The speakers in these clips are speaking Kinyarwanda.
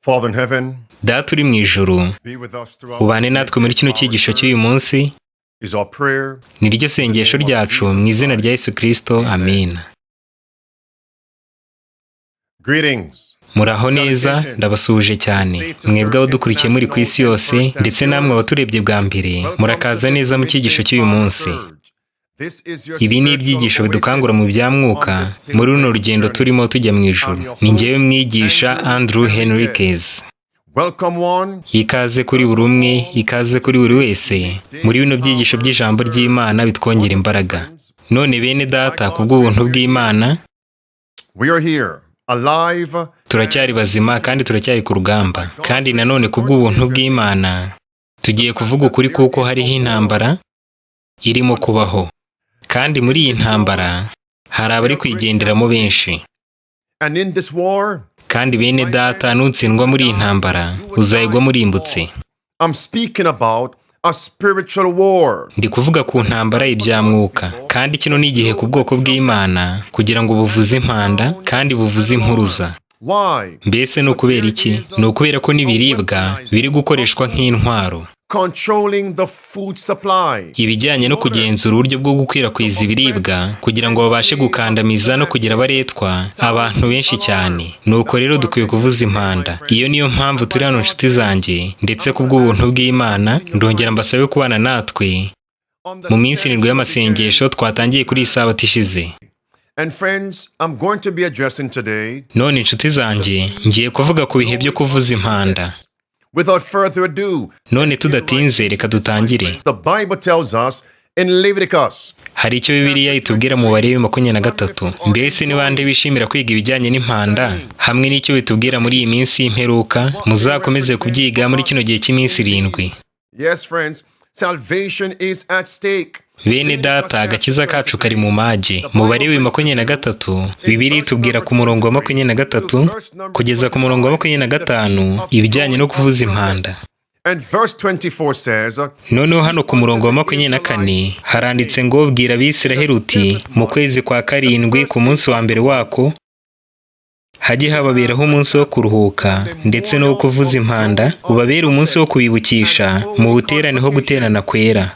Father in heaven, Data uri mu ijuru, be with us throughout ubane this natwe muri kino cyigisho cy'uyu munsi, is our prayer. ni ryo sengesho ryacu mu izina rya Yesu Kristo, amen. Greetings. Muraho neza, ndabasuhuje cyane. Mwebwe abadukurikiye muri ku isi yose, ndetse namwe abaturebye bwa mbere, murakaza neza mu cyigisho cy'uyu munsi. Ibi ni ibyigisho bidukangura mu bya mwuka, muri runo rugendo turimo tujya mu ijuru. Ni njyewe mwigisha Andrew Henriquez. Ikaze kuri buri umwe, ikaze kuri buri wese, muri bino byigisho by'ijambo ry'Imana bitwongera imbaraga. None bene data, kubw'ubuntu bw'Imana, turacyari bazima kandi turacyari ku rugamba. Kandi nanone kubw'ubuntu bw'Imana, tugiye kuvuga ukuri kuko hariho intambara irimo kubaho. Kandi muri iyi ntambara, hari abari kwigenderamo benshi. Kandi bene data, nutsindwa muri iyi ntambara, uzahigwa murimbutse. Ndi kuvuga ku ntambara y'ibya mwuka. Kandi kino ni igihe ku bwoko bw'Imana kugira ngo buvuze impanda kandi buvuze impuruza. Mbese ni ukubera iki? Ni ukubera ko n'ibiribwa biri gukoreshwa nk'intwaro. Ibijyanye no kugenzura uburyo bwo gukwirakwiza ibiribwa kugira ngo babashe gukandamiza no kugira abaretwa abantu benshi cyane. Nuko rero dukwiye kuvuza impanda. Iyo niyo mpamvu turi hano nshuti zanjye, ndetse kubw'ubuntu bw'Imana ndongera mbasabe kubana natwe mu minsi 7 y'amasengesho twatangiye kuri iyi Sabato ishize. None inshuti zanjye, ngiye kuvuga ku bihe byo kuvuza impanda. None tudatinze, reka dutangire. Hari icyo Bibiliya itubwira mu Balewi 23. Mbese ni bande bishimira kwiga ibijyanye n'impanda hamwe n'icyo bitubwira muri iyi minsi y'imperuka? Muzakomeze kubyiga muri kino gihe cy'iminsi 7. Bene data, agakiza kacu kari mu mage. Mu Balewi 23, Bibiliya itubwira ku murongo wa 23 kugeza ku murongo wa 25 ibijyanye no kuvuza impanda. Noneho hano ku murongo wa 24 haranditse ngo, bwira Abisiraheli uti, mu kwezi kwa 7 ku munsi wa mbere wako hajye hababeraho umunsi wo kuruhuka ndetse no kuvuza impanda, ubabere umunsi wo kubibukisha mu buterane ho guterana kwera.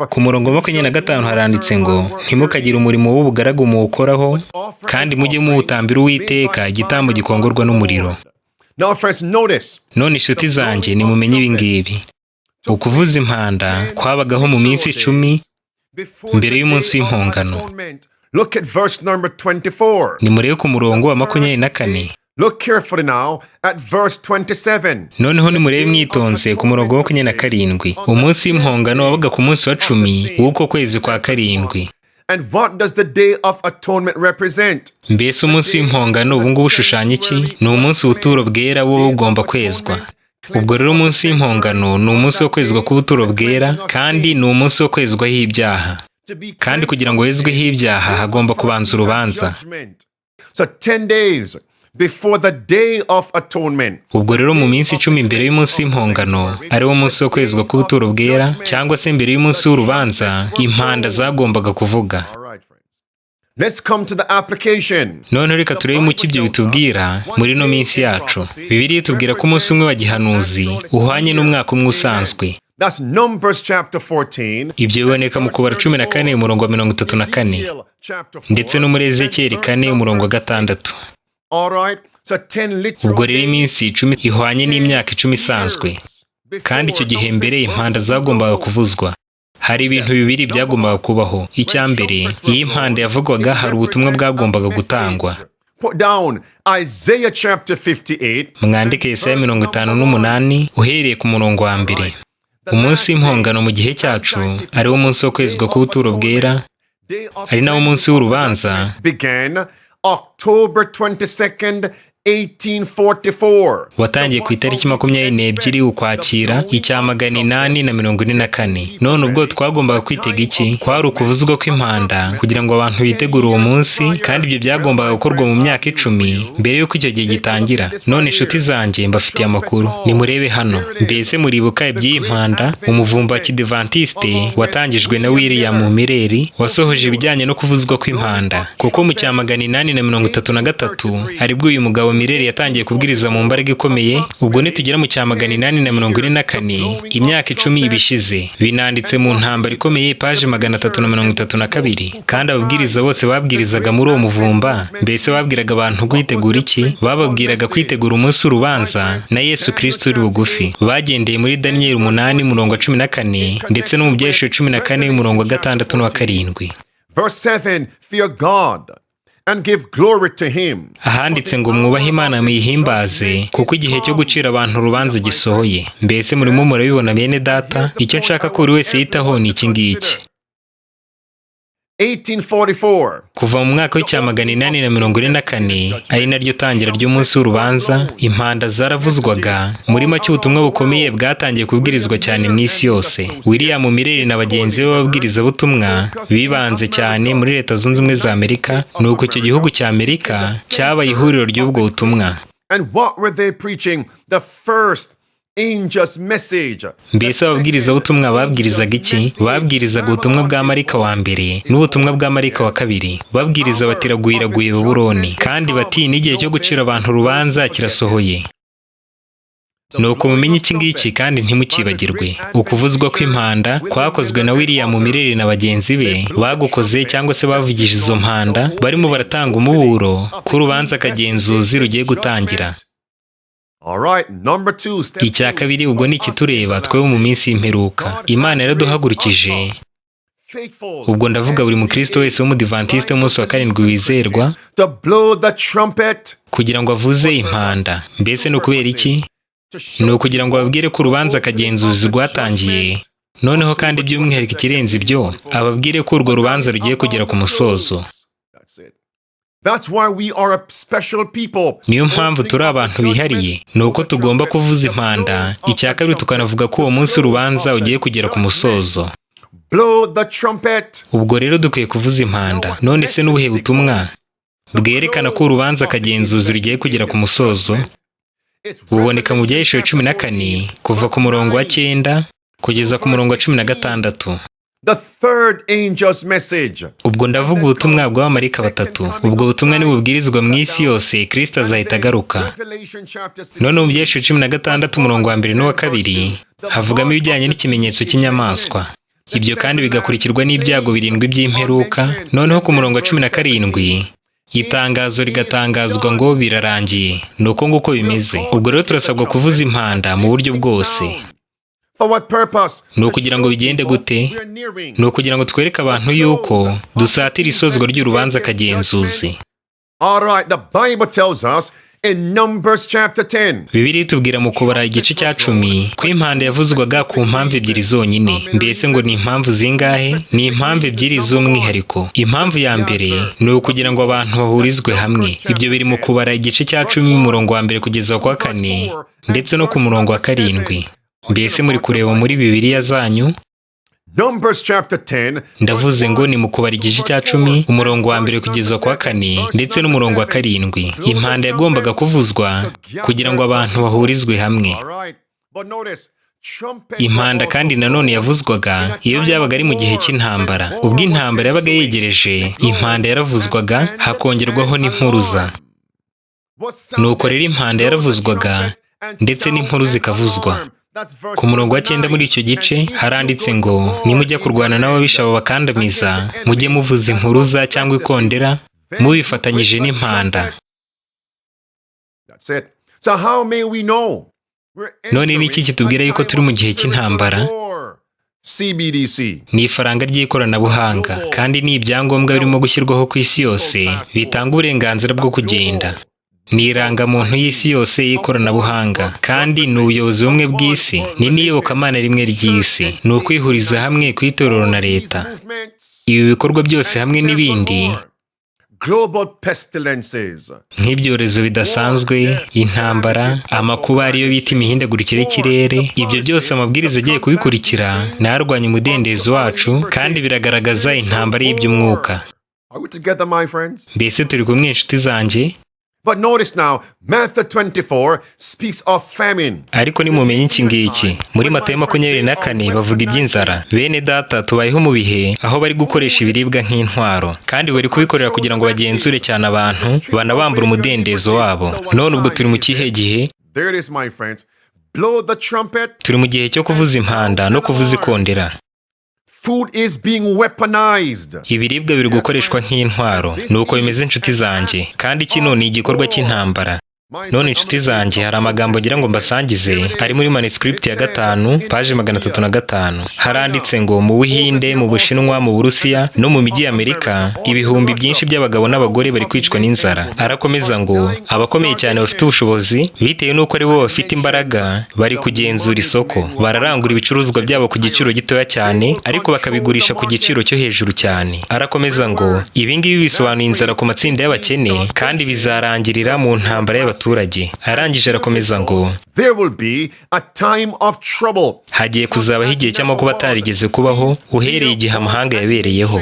Ku murongo wa 25 haranditse ngo, ntimukagire umurimo w'ubugaragu muwukoraho, kandi mujye muwutambira Uwiteka igitambo gikongorwa n'umuriro. None inshuti zanjye, nimumenye ibi ngibi. Ukuvuza impanda kwabagaho mu minsi 10 mbere y'umunsi w'impongano. Look at verse number 24. Nimurebe ku murongo wa 24. Look carefully now at verse 27. Noneho nimurebe mwitonze ku murongo wa 27. Umunsi w'impongano wabaga ku munsi wa 10 w'uko kwezi kwa 7. And what does the day of atonement represent? Mbese umunsi w'impongano ubu ngubu ushushanya iki? Ni umunsi w'ubuturo bwera wo ugomba kwezwa. Ubwo rero umunsi w'impongano ni umunsi wo kwezwa k'ubuturo bwera, kandi ni umunsi wo kwezwaho ibyaha. Kandi kugira ngo wezweho ibyaha hagomba kubanza urubanza. So 10 days before the day of atonement. Ubwo rero mu minsi 10 mbere y'umunsi w'impongano, ari wo munsi wo kwezwa k'ubuturo bwera, cyangwa se mbere y'umunsi w'urubanza, impanda zagombaga kuvuga. Let's come to the application. None reka turebe mu kibyo bitubwira muri no minsi yacu. Bibiliya itubwira ko umunsi umwe wa gihanuzi uhwanye n'umwaka umwe usanzwe. That's Numbers chapter 14. Ibyo biboneka mu Kubara 14 umurongo wa 34, ndetse no muri Ezekiyeli 4 umurongo wa 6. Ubwo rero iminsi 10 ihwanye n'imyaka 10 isanzwe. Kandi icyo gihe mbere impanda zagombaga kuvuzwa. Hari ibintu bibiri byagombaga kubaho. Icya mbere, iyo impanda yavugwaga hari ubutumwa bwagombaga gutangwa. Mwandike Yesaya 58 uhereye ku murongo wa 1. Umunsi w'impongano mu gihe cyacu ari wo munsi wo kwezwa k'ubuturo bwera, ari nawo munsi w'urubanza, October 22nd, 1844. Watangiye ku itariki 22 Ukwakira 1844. None ubwo twagombaga kwitega iki? Kwari ukuvuzwa kw'impanda kugira ngo abantu bitegure uwo munsi, kandi ibyo byagombaga gukorwa mu myaka 10 mbere y'uko icyo gihe gitangira. None inshuti zanjye, mbafitiye amakuru. Nimurebe hano. Mbese muribuka iby'iyi mpanda? Umuvumba wa Kidivantiste watangijwe na William Mireri wasohoje ibijyanye no kuvuzwa kw'impanda, kuko mu 1833 aribwo uyu mugabo mirere yatangiye kubwiriza mu mbaraga ikomeye. Ubwo nitugera mu cya 844, imyaka 10 ibishize, binanditse mu ntambara ikomeye, paje 332. Kandi ababwiriza bose babwirizaga muri uwo muvumba. Mbese babwiraga abantu kwitegura iki? Bababwiraga kwitegura umunsi w'urubanza na Yesu Kristo uri bugufi. Bagendeye muri Daniel 8:14 ndetse no mu Ibyahishuwe 14:6 na 7. Verse 7, fear God and give glory to him. Ahanditse ngo mwubahe Imana muyihimbaze, kuko igihe cyo gucira abantu urubanza gisohoye. Mbese murimo murabibona bene data? Icyo nshaka ko buri wese yitaho ni iki ngiki. 1844. Kuva mu mwaka w'icya 844, ari naryo tangira ry'umunsi w'urubanza, impanda zaravuzwaga. Muri make ubutumwa bukomeye bwatangiye kubwirizwa cyane mu isi yose. William Mireri na bagenzi be b'ababwirizabutumwa bibanze cyane muri Leta Zunze Ubumwe za Amerika. Nuko icyo gihugu cya Amerika cyabaye ihuriro ry'ubwo butumwa. And what were they preaching? The first angel's message. Mbese ababwirizabutumwa babwirizaga iki? Babwirizaga ubutumwa bwa marayika wa mbere n'ubutumwa bwa marayika wa kabiri. Babwiriza bati iraguye Babuloni, kandi bati n'igihe cyo gucira abantu urubanza kirasohoye. Nuko mumenye iki ngiki kandi ntimukibagirwe. Ukuvuzwa kw'impanda kwakozwe na William Mireri na bagenzi be, bagukoze cyangwa se bavugije izo mpanda, barimo baratanga umuburo ko urubanza kagenzuzi rugiye gutangira. Icya kabiri, ubwo ni ikitureba twebwe mu minsi y'imperuka. Imana yaraduhagurukije. Ubwo ndavuga buri mukristo wese w'umudivantiste w'umunsi wa karindwi wizerwa, kugira ngo avuze impanda. Mbese ni ukubera iki? Ni ukugira ngo ababwire ko urubanza kagenzuzi rwatangiye. Noneho kandi by'umwihariko ikirenze ibyo, ababwire ko urwo rubanza rugiye kugera ku musozo. Niyo mpamvu turi abantu bihariye, ni uko tugomba kuvuza impanda. Icya kabiri, tukanavuga ko uwo munsi urubanza ugiye kugera ku musozo. Ubwo rero dukwiye kuvuza impanda. None se n'ubuhe butumwa bwerekana ko urubanza kagenzuzi rugiye kugera ku musozo? Buboneka mu Ibyahishuwe 14 kuva ku murongo wa 9 kugeza ku murongo wa 16. The third angel's message. Ubwo ndavuga ubutumwa bw'abamarayika batatu. Ubwo butumwa ni bubwirizwa mu isi yose, Kristo azahita agaruka. None mu Ibyahishuwe 16 umurongo wa 1 n'uwa 2 havugamo ibijyanye n'ikimenyetso cy'inyamaswa. Ibyo kandi bigakurikirwa n'ibyago 7 by'imperuka. Noneho ku murongo wa 17 itangazo rigatangazwa ngo birarangiye. Nuko nguko bimeze. Ubwo rero turasabwa kuvuza impanda mu buryo bwose. Ni ukugira ngo bigende gute? Ni ukugira ngo twereke abantu yuko dusatira isozwa ry'urubanza kagenzuzi. Bibiliya itubwira mu kubara igice cya 10 ko impanda yavuzwaga ku mpamvu ebyiri zonyine. Mbese ngo ni impamvu zingahe? Ni impamvu ebyiri z'umwihariko. Impamvu ya mbere ni ukugira ngo abantu bahurizwe hamwe. Ibyo biri mu kubara igice cya 10 umurongo wa 1 kugeza ku wa 4 ndetse no ku murongo wa 7. Mbese muri kureba muri Bibiliya zanyu? Ndavuze ngo ni mu kubara igice cya 10 umurongo wa 1 kugeza ku wa 4 ndetse n'umurongo wa 7. Impanda yagombaga kuvuzwa kugira ngo abantu bahurizwe hamwe. Impanda kandi nanone yavuzwaga iyo byabaga ari mu gihe cy'intambara. Ubwo intambara yabaga yegereje, impanda yaravuzwaga hakongerwaho n'impuruza. Nuko rero impanda yaravuzwaga ndetse n'inkuru zikavuzwa. Ku murongo wa 9 muri icyo gice haranditse ngo nimujya kurwana n'ababisha babakandamiza, mujye muvuza impuruza cyangwa ikondera mubifatanyije n'impanda. None ni iki kitubwira yuko turi mu gihe cy'intambara? Ni ifaranga ry'ikoranabuhanga, kandi ni ibyangombwa birimo gushyirwaho ku isi yose bitanga uburenganzira bwo kugenda. Ni irangamuntu y'isi yose y'ikoranabuhanga, kandi ni ubuyobozi bumwe bw'isi, ni n'iyobokamana rimwe ry'isi. Ni ukwihuriza hamwe kw'itorero na leta. Ibi bikorwa byose hamwe n'ibindi nk'ibyorezo bidasanzwe, intambara, amakuba ariyo bita imihindagurikire y'ikirere, ibyo byose amabwiriza agiye kubikurikira n'arwanya umudendezo wacu, kandi biragaragaza intambara y'iby'umwuka. Mbese turi kumwe inshuti zanjye? But notice now, Matthew 24 speaks of famine. ariko nimumenye iki ngiki muri Matayo 24 bavuga iby'inzara. Bene data tubayeho mu bihe aho bari gukoresha ibiribwa nk'intwaro, kandi bari kubikorera kugira ngo bagenzure cyane abantu banabambura umudendezo wabo. None ubwo turi mu kihe gihe? There it is, my friends. Blow the trumpet. Turi mu gihe cyo kuvuza impanda no kuvuza ikondera. Food is being weaponized. Ibiribwa biri gukoreshwa nk'intwaro. Nuko bimeze inshuti zanjye, kandi kino ni igikorwa cy'intambara. None inshuti zanjye, hari amagambo ngira ngo mbasangize ari muri manuscript ya 5 page 305. Haranditse ngo mu Buhinde, mu Bushinwa, mu Burusiya no mu mijyi y'Amerika ibihumbi byinshi by'abagabo n'abagore bari kwicwa n'inzara. Arakomeza ngo abakomeye cyane bafite ubushobozi bitewe n'uko ari bo bafite imbaraga bari kugenzura isoko, bararangura ibicuruzwa byabo ku giciro gitoya cyane ariko bakabigurisha ku giciro cyo hejuru cyane. Arakomeza ngo ibi ngibi bisobanuye inzara ku matsinda y'abakene kandi bizarangirira mu ntambara y'abaturage. Arangije arakomeza ngo There will be a time of trouble. hagiye kuzabaho igihe cy'amakuba atarigeze kubaho uhereye igihe amahanga yabereyeho.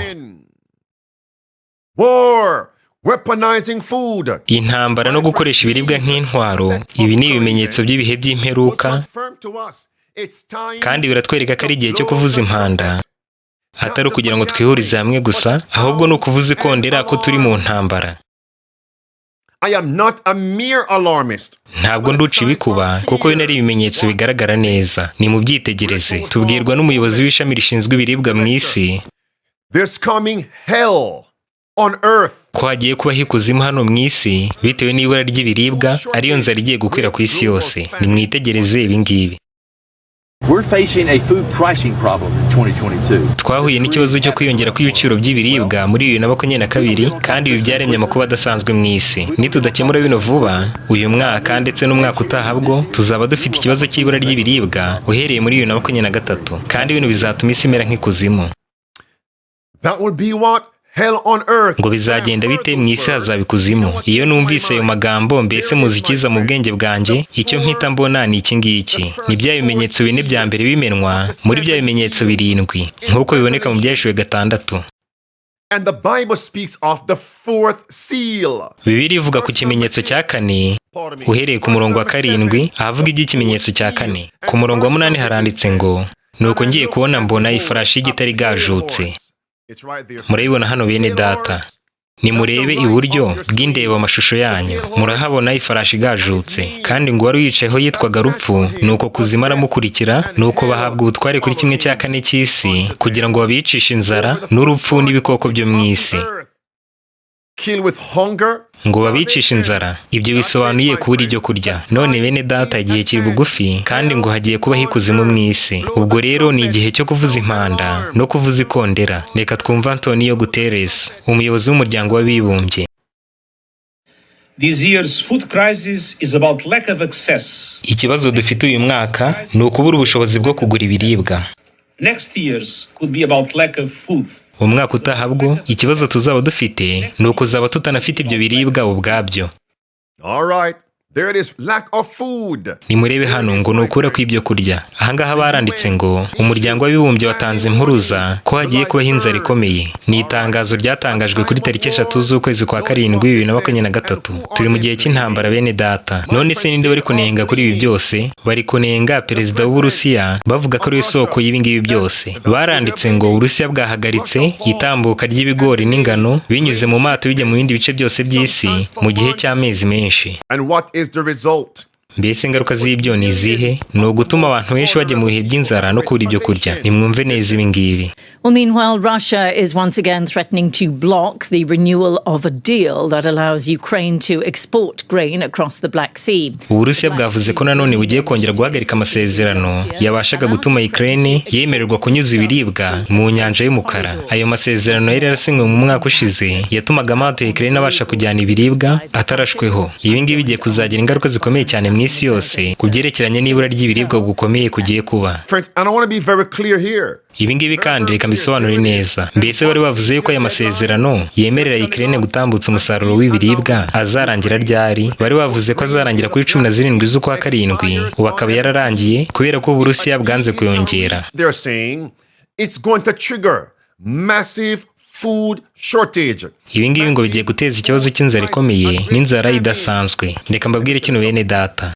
War, weaponizing food. Intambara no gukoresha ibiribwa nk'intwaro, ibi ni ibimenyetso by'ibihe by'imperuka, kandi biratwereka ko ari igihe cyo kuvuza impanda, atari ukugira ngo twihurize hamwe gusa, ahubwo ni ukuvuza ikondera ko turi mu ntambara. I am not a mere alarmist. Ntabwo nduca ibikuba kuko bino ari ibimenyetso bigaragara neza. Ni mu byitegereze. Tubwirwa n'umuyobozi w'ishami rishinzwe ibiribwa mu isi. There's coming hell on earth. Ko hagiye kubaho ikuzimu hano mu isi bitewe n'ibura ry'ibiribwa, ariyo nzara igiye gukwira ku isi yose. Nimwitegereze ibi ngibi. We're facing a food pricing problem in 2022. Twahuye n'ikibazo cyo kwiyongera kw'ibiciro by'ibiribwa muri 2022, kandi ibi byaremye amakuba adasanzwe mu isi. Nitudakemura bino vuba uyu mwaka ndetse n'umwaka utaha bwo tuzaba dufite ikibazo cy'ibura ry'ibiribwa uhereye muri 2023, kandi bino bizatuma isi imera nk'ikuzimu. That will be what? Hell on earth. Ngo bizagenda bite mu isi hazaba ikuzimu. Iyo numvise ayo magambo mbese muzikiza mu bwenge bwanjye, icyo mpita mbona ni iki ngiki. Ni bya bimenyetso bine bya mbere bimenwa muri bya bimenyetso 7 nk'uko biboneka mu Ibyahishuwe 6. And the Bible speaks of the fourth seal. Bibiliya ivuga ku kimenyetso cya 4 uhereye ku murongo wa 7 ahavuga iby'ikimenyetso cya 4. Ku murongo wa 8 haranditse ngo Nuko ngiye kubona mbona ifarashi y'igitare igajutse. Murayibona hano bene data. Nimurebe iburyo bw'indeba amashusho yanyu, murahabona ifarashi igajutse, kandi ngo wari uyicayeho yitwaga Rupfu, Nuko Kuzimu aramukurikira, Nuko bahabwa ubutware kuri kimwe cya kane cy'isi, kugira ngo babicishe inzara n'urupfu n'ibikoko byo mu isi. Ngo babicishe inzara. Ibyo bisobanuye kubura ibyo kurya. None bene data, igihe kiri bugufi, kandi ngo hagiye kubaho ikuzimu mu isi. Ubwo rero ni igihe cyo kuvuza impanda no kuvuza ikondera. Reka twumva Antonio Guterres, umuyobozi w'umuryango w'abibumbye. This year's food crisis is about lack of access. Ikibazo dufite uyu mwaka ni ukubura ubushobozi bwo kugura ibiribwa. Next year's could be about lack of food. Umwaka utaha bwo ikibazo tuzaba dufite ni ukuzaba tutanafite ibyo biribwa ubwabyo. All right. There it is, lack of food. Nimurebe hano ngo nukura kw'ibyo kurya. Ahangaha baranditse ngo umuryango w'abibumbye watanze impuruza ko hagiye kubaho inzara ikomeye. Ni itangazo ryatangajwe kuri tariki 3 z'ukwezi kwa 7 2023. Turi mu gihe cy'intambara bene data. None se ninde bari kunenga kuri ibi byose? Bari kunenga perezida w'Uburusiya bavuga ko ari isoko y'ibi ngibi byose. Baranditse ngo Uburusiya bwahagaritse itambuka ry'ibigori n'ingano binyuze mu mato bijya mu bindi bice byose by'isi mu gihe cy'amezi menshi. And what is the result? Mbese ingaruka z'ibyo ni izihe? Ni ugutuma abantu benshi bajya mu bihe by'inzara no kubura ibyo kurya. Nimwumve neza ibi ngibi. Well, meanwhile, Russia is once again threatening to block the renewal of a deal that allows Ukraine to export grain across the Black Sea. Uburusiya bwavuze ko nanone bugiye kongera guhagarika amasezerano yabashaga gutuma Ukraine yemererwa kunyuza ibiribwa mu nyanja y'umukara. Ayo masezerano yari yarasinywe mu mwaka ushize yatumaga amato ya Ukraine abasha kujyana ibiribwa atarashweho. Ibi ngibi bigiye kuzagira ingaruka zikomeye cyane mu isi yose kubyerekeranye n'ibura ry'ibiribwa gukomeye kugiye kuba. Friends, and I want to be very clear here. Ibi ngibi kandi reka mbisobanure neza. Mbese bari bavuze yuko aya masezerano yemerera Ukraine gutambutsa umusaruro w'ibiribwa azarangira ryari? Bari bavuze ko azarangira kuri 17 z'ukwa 7, ubu akaba yararangiye kubera ko Uburusiya bwanze kuyongera. They're saying it's going to trigger massive food shortage. Ibi ngibi ngo bigiye guteza ikibazo cy'inzara ikomeye n'inzara idasanzwe. Reka mbabwire kino bene data.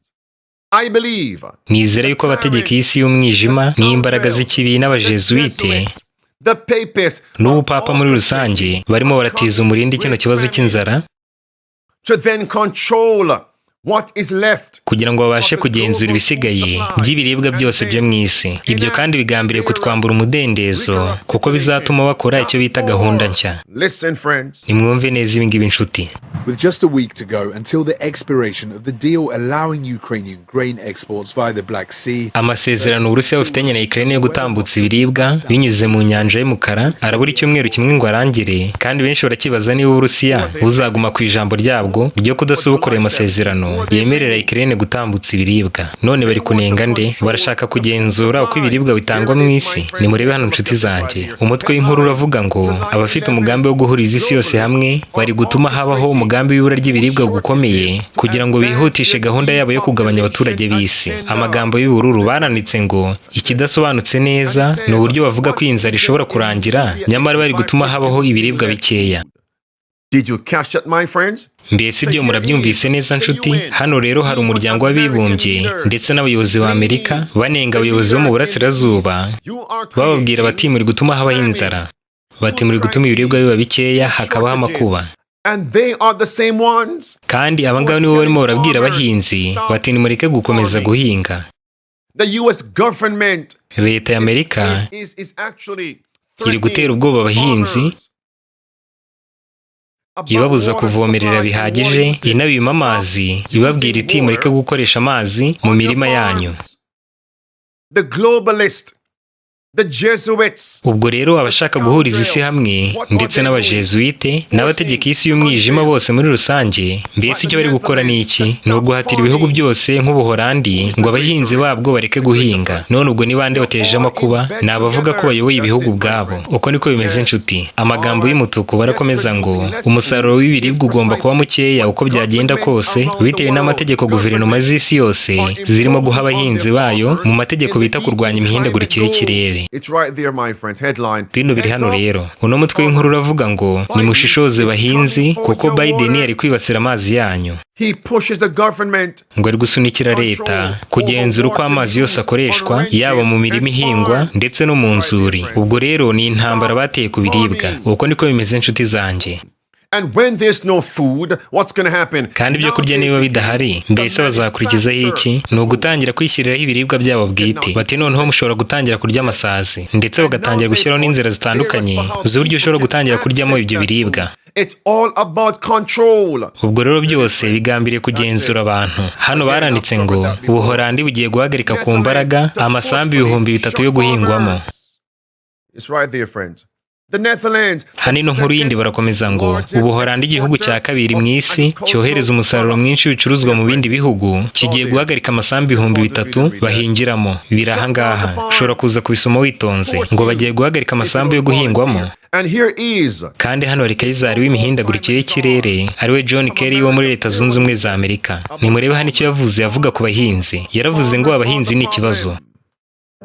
I believe Nizera yuko abategeka isi y'umwijima n'imbaraga z'ikibi n'abajesuite the papists n'ubupapa muri rusange barimo baratiza umurindi kino kibazo cy'inzara to then control what is left. kugira ngo babashe kugenzura ibisigaye by'ibiribwa byose byo mu isi. Ibyo kandi bigambiriye kutwambura umudendezo kuko bizatuma bakora icyo bita gahunda nshya. Listen, friends. Nimwumve neza ibi ngibi inshuti. With just a week to go until the expiration of the deal allowing Ukrainian grain exports via the Black Sea, Amasezerano Uburusiya bufitanye na Ukraine yo gutambutsa ibiribwa binyuze mu nyanja y'umukara arabura icyumweru kimwe ngo arangire, kandi benshi barakibaza niba Uburusiya buzaguma ku ijambo ryabwo ryo kudasubukura ayo masezerano yemerera Ukraine gutambutsa ibiribwa. None bari kunenga nde? Barashaka kugenzura uko ibiribwa bitangwa mu isi. Nimurebe hano inshuti zanjye, umutwe w'inkuru uravuga ngo abafite umugambi wo guhuriza isi yose hamwe bari gutuma habaho umugambi w'ibura ry'ibiribwa gukomeye kugira ngo bihutishe gahunda yabo yo kugabanya abaturage b'isi. Amagambo y'ubururu baranditse ngo ikidasobanutse neza ni uburyo bavuga ko iyi nzara ishobora kurangira, nyamara bari gutuma habaho ibiribwa bikeya. Did you catch that, my friends? Mbese ibyo murabyumvise neza nshuti? Hano rero hari umuryango w'abibumbye ndetse n'abayobozi ba Amerika banenga abayobozi bo mu burasirazuba, bababwira bati muri gutuma habaho inzara, bati muri gutuma ibiribwa biba bikeya hakabaho amakuba. And they are the same ones. Kandi abangaba nibo barimo barabwira abahinzi bati nimureke gukomeza guhinga. The US government Leta y'Amerika is actually iri gutera ubwoba abahinzi, ibabuza kuvomerera bihagije, inabima amazi, ibabwira iti mureke gukoresha amazi mu mirima yanyu. The globalist, the Jesuits. Ubwo rero abashaka guhuriza isi hamwe ndetse n'abajesuite n'abategeka isi y'umwijima bose muri rusange, mbese icyo bari gukora ni iki? Ni uguhatira ibihugu byose nk'Ubuholandi ngo abahinzi babwo bareke guhinga. None ubwo ni bande bateje amakuba? Ni abavuga ko bayoboye ibihugu ubwabo. Uko niko bimeze inshuti. Amagambo y'umutuku barakomeza ngo umusaruro w'ibiribwa ugomba kuba mukeya uko byagenda kose bitewe n'amategeko guverinoma z'isi yose zirimo guha abahinzi bayo mu mategeko bita kurwanya imihindagurikire y'ikirere. It's right there, my friends. Headline. Bino biri hano rero. Uno mutwe w'inkuru uravuga ngo nimushishoze bahinzi kuko Biden ari kwibasira amazi yanyu. He pushes the government Ngo ari gusunikira leta kugenzura uko amazi yose akoreshwa yaba mu mirima ihingwa ndetse no mu nzuri. Ubwo rero ni intambara bateye ku biribwa. Uko niko bimeze inshuti zanjye. And when there's no food, what's going to happen? Kandi ibyo kurya niba bidahari, mbese bazakurikizaho iki? Ni ugutangira kwishyiriraho ibiribwa byabo bwite. Bati noneho mushobora gutangira kurya amasazi, ndetse bagatangira gushyiraho n'inzira zitandukanye z'uburyo ushobora gutangira kuryamo ibyo biribwa. It's all about control. Ubwo rero byose bigambiriye kugenzura abantu. Hano baranditse ngo Ubuholandi bugiye guhagarika ku mbaraga amasambu 3,000 yo guhingwamo. It's right there, friends. The Netherlands. Hani no nkuru yindi barakomeza ngo Ubuholandi igihugu cya kabiri mu isi cyohereza umusaruro mwinshi w'ibicuruzwa mu bindi bihugu kigiye guhagarika amasambu 3,000 bahingiramo. Biri aha ngaha ushobora kuza kubisoma witonze ngo bagiye guhagarika amasambu yo guhingwamo. And here is Kandi hano hari Kayizari w'imihindagurikire y'ikirere ariwe John Kerry wo muri Leta Zunze Ubumwe za Amerika. Nimurebe hano icyo yavuze avuga ku bahinzi. Yaravuze ngo abahinzi ni ikibazo.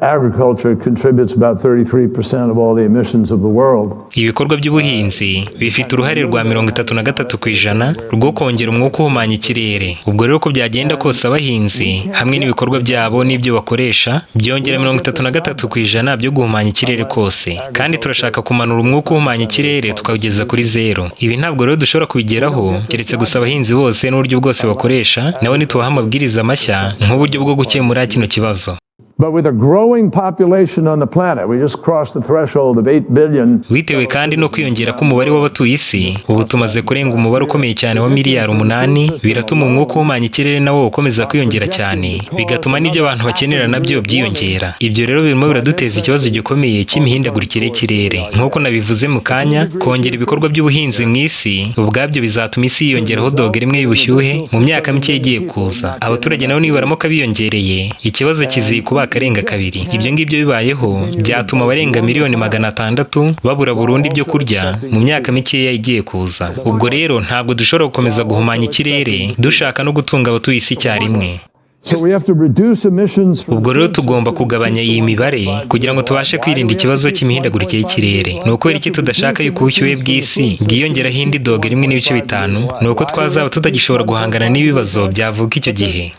Agriculture contributes about 33% of all the emissions of the world. Ibikorwa by'ubuhinzi bifite uruhare rwa 33% rwo kongera umwuka uhumanya ikirere. Ubwo rero ko byagenda kose abahinzi hamwe n'ibikorwa byabo n'ibyo bakoresha byongera 33% byo guhumanya ikirere kose. Kandi turashaka kumanura umwuka uhumanya ikirere tukawugeza kuri 0. Ibi ntabwo rero dushobora kubigeraho keretse gusa abahinzi bose n'uburyo bwose bakoresha nabo nitubaha amabwiriza mashya nk'uburyo bwo gukemura kino kibazo. But with a growing population on the planet, we just crossed the threshold of 8 billion. Bitewe kandi no kwiyongera k'umubare w'abatuye isi, ubu tumaze kurenga umubare ukomeye cyane wa miliyari 8, biratuma umwuka uhumanya ikirere nawo ukomeza kwiyongera cyane, bigatuma n'ibyo abantu bakenera nabyo byiyongera. Ibyo rero birimo biraduteza ikibazo gikomeye cy'imihindagurikire y'ikirere. Nk'uko nabivuze mu kanya, kongera ibikorwa by'ubuhinzi mu isi ubwabyo bizatuma isi yiyongeraho dogere imwe y'ubushyuhe mu myaka mike igiye kuza. Abaturage nabo nibaramuka biyongereye, ikibazo kizikuba akarenga kabiri. Ibyo ngibyo bibayeho byatuma abarenga miliyoni 600 babura burundu ibyo kurya mu myaka mikeya igiye kuza. Ubwo rero ntabwo dushobora gukomeza guhumanya ikirere dushaka no gutunga abatuye isi icyarimwe. So we have to reduce emissions. ubwo rero tugomba kugabanya iyi mibare kugira ngo tubashe kwirinda ikibazo cy'imihindagurikire y'ikirere. Ni ukubera iki tudashaka yuko ubushyuhe bw'isi bwiyongeraho indi doge 1.5? Ni uko twazaba tutagishobora guhangana n'ibibazo byavuka icyo gihe.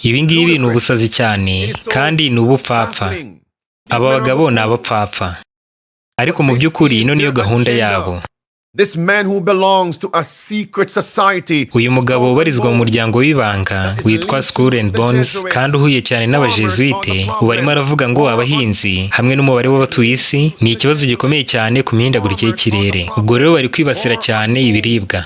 Ibi ngibi ni ubusazi cyane kandi ni ubupfapfa. Aba bagabo ni abapfapfa, ariko mu by'ukuri ino niyo gahunda yabo. This man who belongs to a secret society. Uyu mugabo ubarizwa mu muryango w'ibanga witwa Skull and Bones kandi uhuye cyane n'abajesuite, ubu arimo aravuga ngo abahinzi hamwe n'umubare w'abatuye isi ni ikibazo gikomeye cyane ku mihindagurikire y'ikirere. Ubwo rero bari kwibasira cyane ibiribwa.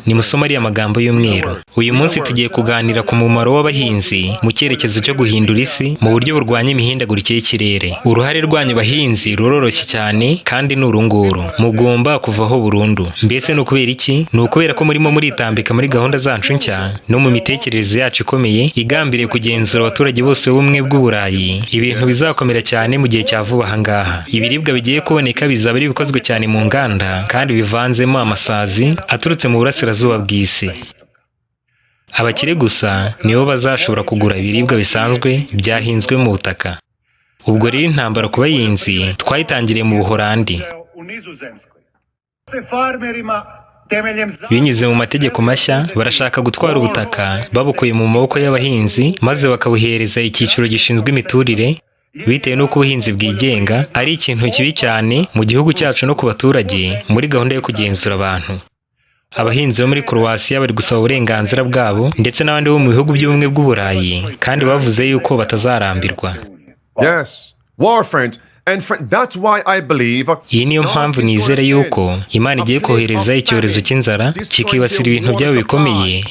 Nimusoma ariya magambo y'umweru. Uyu munsi tugiye kuganira ku mumaro w'abahinzi mu cyerekezo cyo guhindura isi mu buryo burwanya imihindagurikire y'ikirere. Uruhare rwanyu bahinzi ruroroshye cyane kandi ni urunguru. Mugomba kuvaho burundu. Mbese ni ukubera iki? Ni ukubera ko murimo muritambika muri gahunda zacu nshya no mu mitekerereze yacu ikomeye igambiriye kugenzura abaturage bose b'ubumwe bw'Uburayi. Ibintu bizakomera cyane mu gihe cya vuba aha ngaha. Ibiribwa bigiye kuboneka bizaba ari bikozwe cyane mu nganda kandi bivanzemo amasazi aturutse mu burasirazuba bw'isi. Abakire gusa nibo bazashobora kugura ibiribwa bisanzwe byahinzwe mu butaka. Ubwo rero intambara ku bahinzi twayitangiriye mu Buholandi. Binyuze mu mategeko mashya barashaka gutwara ubutaka babukuye mu maboko y'abahinzi maze bakabuhereza icyiciro gishinzwe imiturire, bitewe n'uko ubuhinzi bwigenga ari ikintu kibi cyane mu gihugu cyacu no ku baturage muri gahunda yo kugenzura abantu. Abahinzi bo muri Croatia bari gusaba uburenganzira bwabo ndetse n'abandi bo mu bihugu by'ubumwe bw'Uburayi kandi bavuze yuko batazarambirwa. Yes, war friends. And that's why I believe. Iyi niyo mpamvu nizera yuko Imana igiye kohereza icyorezo cy'inzara kikibasira ibintu byabo bikomeye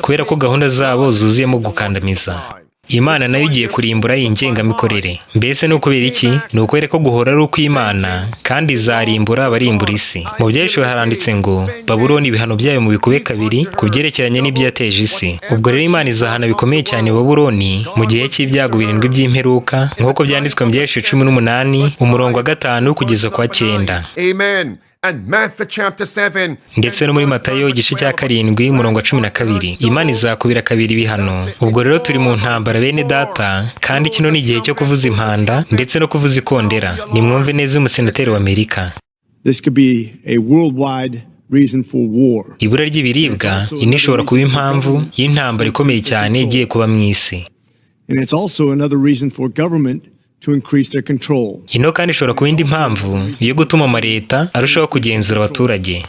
kubera ko gahunda zabo zuzuyemo gukandamiza. Imana nayo igiye kurimbura iyi ngengamikorere. Mbese ni ukubera iki? Ni ukubera ko guhora ari ukw'Imana kandi izarimbura abarimbura isi. Mu Byahishuwe haranditse ngo Babuloni ibihano byayo mu bikube kabiri ku byerekeranye n'ibyateje isi. Ubwo rero Imana izahana bikomeye cyane Babuloni mu gihe cy'ibyago 7 by'imperuka nk'uko byanditswe mu Byahishuwe 18 umurongo wa 5 kugeza kwa 9. Amen. And Matthew chapter 7. Ndetse no muri Matayo igice cya 7 umurongo wa 12 Imana izakubira kabiri ibihano. Ubwo rero turi mu ntambara bene data kandi kino ni igihe cyo kuvuza impanda ndetse no kuvuza ikondera. Nimwumve neza umusenateri w'Amerika. This could be a worldwide reason for war. Ibura ry'ibiribwa inishobora kuba impamvu y'intambara ikomeye cyane igiye kuba mu isi. And it's also another reason for government to increase their control. Ino kandi ishobora kuba indi mpamvu yo gutuma amaleta arushaho kugenzura abaturage.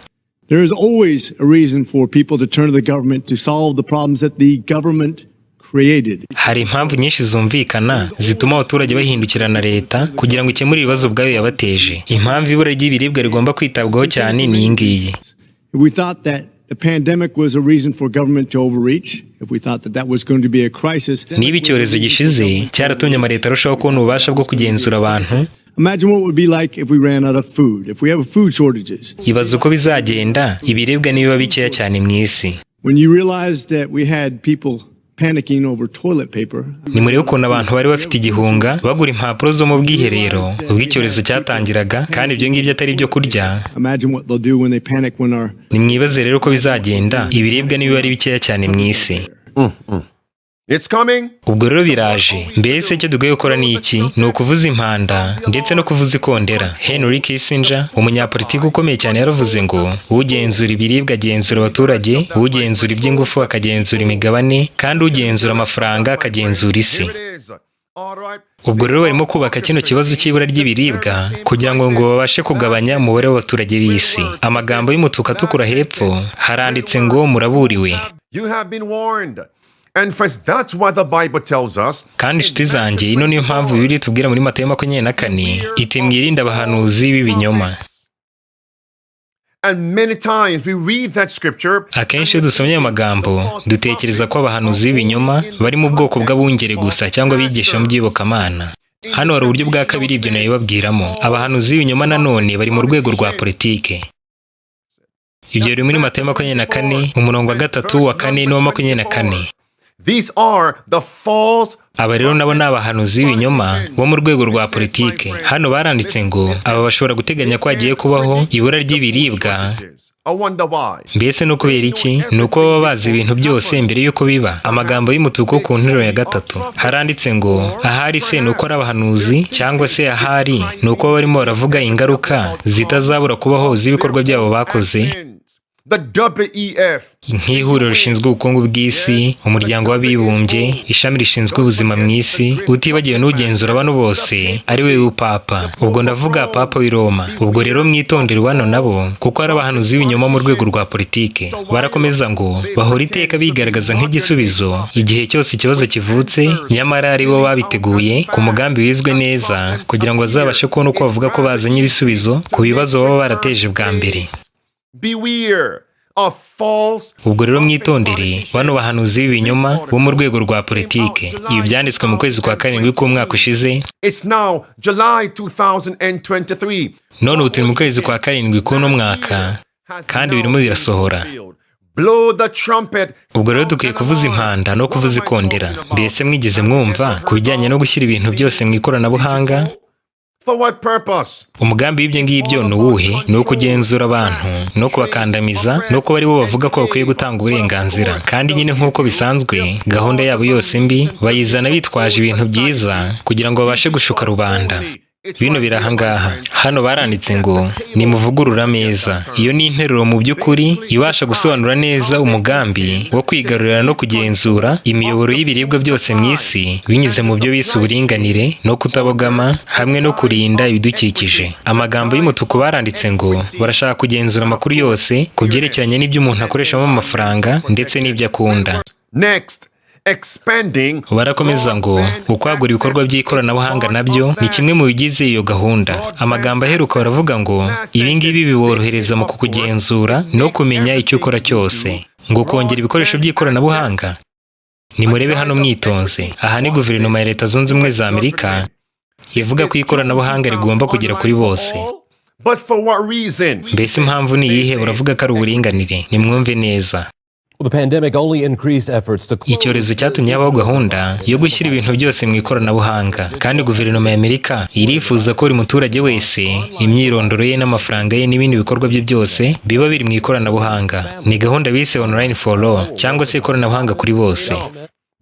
There is always a reason for people to turn to the government to solve the problems that the government created. Hari impamvu nyinshi zumvikana zituma abaturage bahindukirana leta kugira ngo ikemure ibibazo bwayo yabateje. Impamvu ibura ry'ibiribwa rigomba kwitabwaho cyane ni ingiye. We thought that the pandemic was a reason for government to overreach. If we thought that was going to be a crisis. Niba icyorezo gishize cyaratumye amaleta arushaho kubona ububasha bwo kugenzura abantu. Imagine what it would be like if we ran out of food, if we have food shortages. Ibaza uko bizagenda ibiribwa nibiba bikeya cyane mu isi. When you realized that we had people panicking over toilet paper. Ni muri ukuntu abantu bari bafite igihunga bagura impapuro zo mu bwiherero ubwo icyorezo cyatangiraga kandi ibyo ngibyo atari byo kurya. Imagine what they'll do when they panic when our. Nimwibaze rero ko bizagenda ibiribwa nibiba ari bikeya cyane mu isi. It's coming. Ubwo rero biraje. Mbese icyo dukwiye gukora ni iki? Ni ukuvuza impanda ndetse no kuvuza ikondera. Henry Kissinger, umunyapolitiki ukomeye cyane, yaravuze ngo ugenzura ibiribwa agenzura abaturage, ugenzura iby'ingufu akagenzura imigabane, kandi ugenzura amafaranga akagenzura isi. Ubwo rero barimo kubaka kino kibazo cy'ibura ry'ibiribwa kugira ngo babashe kugabanya umubare w'abaturage b'isi. Amagambo y'umutuku atukura hepfo haranditse ngo muraburiwe. You have been warned. And friends, that's why the Bible tells us. Kandi inshuti zanjye, ino niyo mpamvu Bibiliya itubwira muri Matayo 24 iti mwirinde abahanuzi b'ibinyoma. And many times we read that scripture. Akenshi iyo dusomye ayo magambo dutekereza ko abahanuzi b'ibinyoma bari mu bwoko bw'abungeri gusa cyangwa abigisha mu by'iyobokamana. Hano hari uburyo bwa kabiri ibyo nayo babwiramo. Abahanuzi b'ibinyoma nanone bari mu rwego rwa politike. Ibyo biri muri Matayo 24 umurongo wa 3 wa 4 n'uwa 24. These are the false. Aba rero nabo ni abahanuzi b'ibinyoma bo mu rwego rwa politike. Hano baranditse ngo aba bashobora guteganya ko hagiye kubaho ibura ry'ibiribwa I wonder why. Mbese no kubera iki? Nuko baba bazi ibintu byose mbere yuko biba. Amagambo y'umutuku ku nteruro ya gatatu haranditse ngo ahari se nuko ari abahanuzi, cyangwa se ahari nuko barimo baravuga ingaruka zitazabura kubaho z'ibikorwa byabo bakoze. The WEF, nk'ihuriro rishinzwe ubukungu bw'isi, umuryango w'abibumbye, ishami rishinzwe ubuzima mu isi, utibagiwe n'ugenzura abantu bose ari we w'upapa. Ubwo ndavuga papa w'i Roma. Ubwo rero mwitondere bano nabo kuko ari abahanuzi b'ibinyoma mu rwego rwa politike. Barakomeza ngo bahora iteka bigaragaza nk'igisubizo igihe cyose ikibazo kivutse, nyamara ari bo babiteguye ku mugambi wizwe neza kugira ngo bazabashe kubona uko bavuga ko bazanye ibisubizo ku bibazo baba barateje bwa mbere. beware of false. Ubwo rero mwitondere bano bahanuzi b'ibinyoma bo mu rwego rwa politike. Ibi byanditswe mu kwezi kwa karindwi k'umwaka ushize. It's now July 2023. None ubu turi mu kwezi kwa karindwi k'uno mwaka kandi birimo birasohora. Blow the trumpet. Ubwo rero dukwiye kuvuza impanda no kuvuza ikondera. Mbese mwigeze mwumva ku bijyanye no gushyira ibintu byose mu ikoranabuhanga? For what purpose? Umugambi w'ibyo ngibyo ni uwuhe? Ni ukugenzura abantu no kubakandamiza no kuba ari bo bavuga ko bakwiye gutanga uburenganzira. Kandi nyine nk'uko bisanzwe gahunda yabo yose mbi bayizana bitwaje ibintu byiza kugira ngo babashe gushuka rubanda. Bino birahangaha. Hano baranditse ngo nimuvugurura ameza. Iyo ni interuro mu by'ukuri ibasha gusobanura neza umugambi wo kwigarurira no kugenzura imiyoboro y'ibiribwa byose mu isi binyuze mu byo bise uburinganire no kutabogama hamwe no kurinda ibidukikije. Amagambo y'umutuku baranditse ngo barashaka kugenzura amakuru yose ku byerekeranye n'ibyo umuntu akoreshamo amafaranga ndetse n'ibyo akunda. Next, expanding. Barakomeza ngo ukwagura ibikorwa by'ikoranabuhanga nabyo ni kimwe mu bigize iyo gahunda. Amagambo aheruka baravuga ngo ibi ngibi biborohereza mu kukugenzura no kumenya icyo ukora cyose. Ngo kongera ibikoresho by'ikoranabuhanga. Nimurebe hano mwitonze. Aha ni guverinoma ya Leta Zunze Ubumwe za Amerika ivuga ko ikoranabuhanga rigomba kugera kuri bose. But for what reason? Mbese impamvu ni iyihe? Uravuga ko ari uburinganire. Nimwumve neza. Icyorezo cyatumye habaho gahunda yo gushyira ibintu byose mu ikoranabuhanga, kandi guverinoma ya Amerika irifuza ko buri muturage wese imyirondoro ye n'amafaranga ye n'ibindi bikorwa bye byose biba biri mu ikoranabuhanga. Ni gahunda bise online for all cyangwa se ikoranabuhanga kuri bose.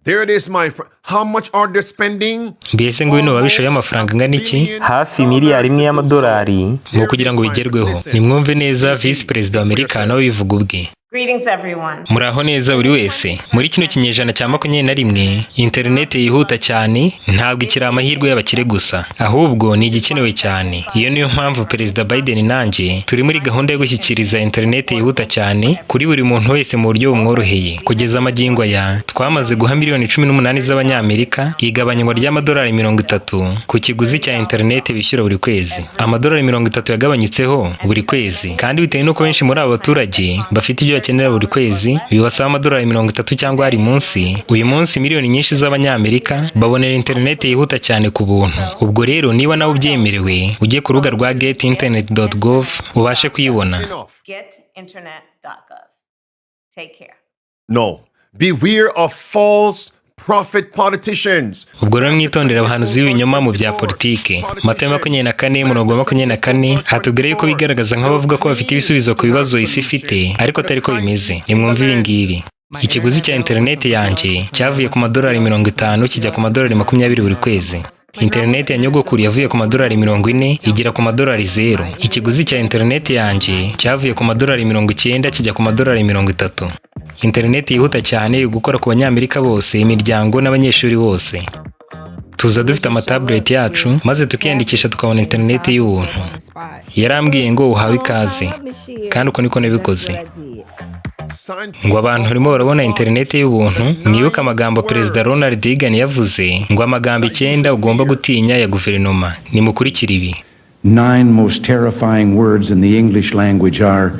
There it is, my friend. How much are they spending? Mbese ngo bino babishoye amafaranga angana iki? Hafi miliyari imwe y'amadolari ngo kugira ngo bigerweho. Nimwumve neza Vice Perezida wa Amerika nawe bivuga ubwe. Greetings everyone. Muraho neza buri wese. Muri kino kinyejana cya 21 internet yihuta cyane ntabwo ikiri amahirwe y'abakire gusa, ahubwo ni igikenewe cyane. Iyo niyo mpamvu Perezida Biden nanjye turi muri gahunda yo gushyikiriza internet yihuta cyane kuri buri muntu wese mu buryo bumworoheye. Kugeza amagingo ya twamaze guha miliyoni 18 z'abanyamerika igabanywa ry'amadolari 30 ku kiguzi cya internet bishyura buri kwezi. Amadolari 30 yagabanyutseho buri kwezi, kandi bitewe nuko benshi muri abo baturage bafite ibyo bakenera buri kwezi bibasaba amadolari 30 cyangwa ari munsi. Uyu munsi miliyoni nyinshi z'abanyamerika babonera internet yihuta cyane ku buntu. Ubwo rero niba nawe ubyemerewe ujye ku rubuga rwa getinternet.gov ubashe kuyibona. Getinternet.gov. Take care. No. Beware of false prophet politicians. Ubwo rero mwitondera abahanuzi b'ibinyoma mu bya politike. Matayo 24:24 hatubwira yuko bigaragaza nk'abavuga ko bafite ibisubizo ku bibazo isi ifite, ariko atari ko bimeze. Nimwumve ibi ngibi. Ikiguzi cya internet yanjye cyavuye ku madolari 50 kijya ku madolari 20 buri kwezi. Internet ya nyogokuru yavuye ku madolari 40 igera ku madolari 0. Ikiguzi cya internet yanjye cyavuye ku madolari 90 kijya ku madolari 30. Internet yihuta cyane yo gukora ku banyamerika bose, imiryango n'abanyeshuri bose. Tuza dufite amatablet yacu maze tukiyandikisha tukabona internet y'ubuntu. Yarambwiye ngo uhawe ikaze, kandi uko niko nabikoze. Ngo abantu barimo barabona internet y'ubuntu. Mwibuka amagambo Perezida Ronald Reagan yavuze ngo amagambo 9 ugomba gutinya ya guverinoma. Nimukurikira ibi. 9 most terrifying words in the English language are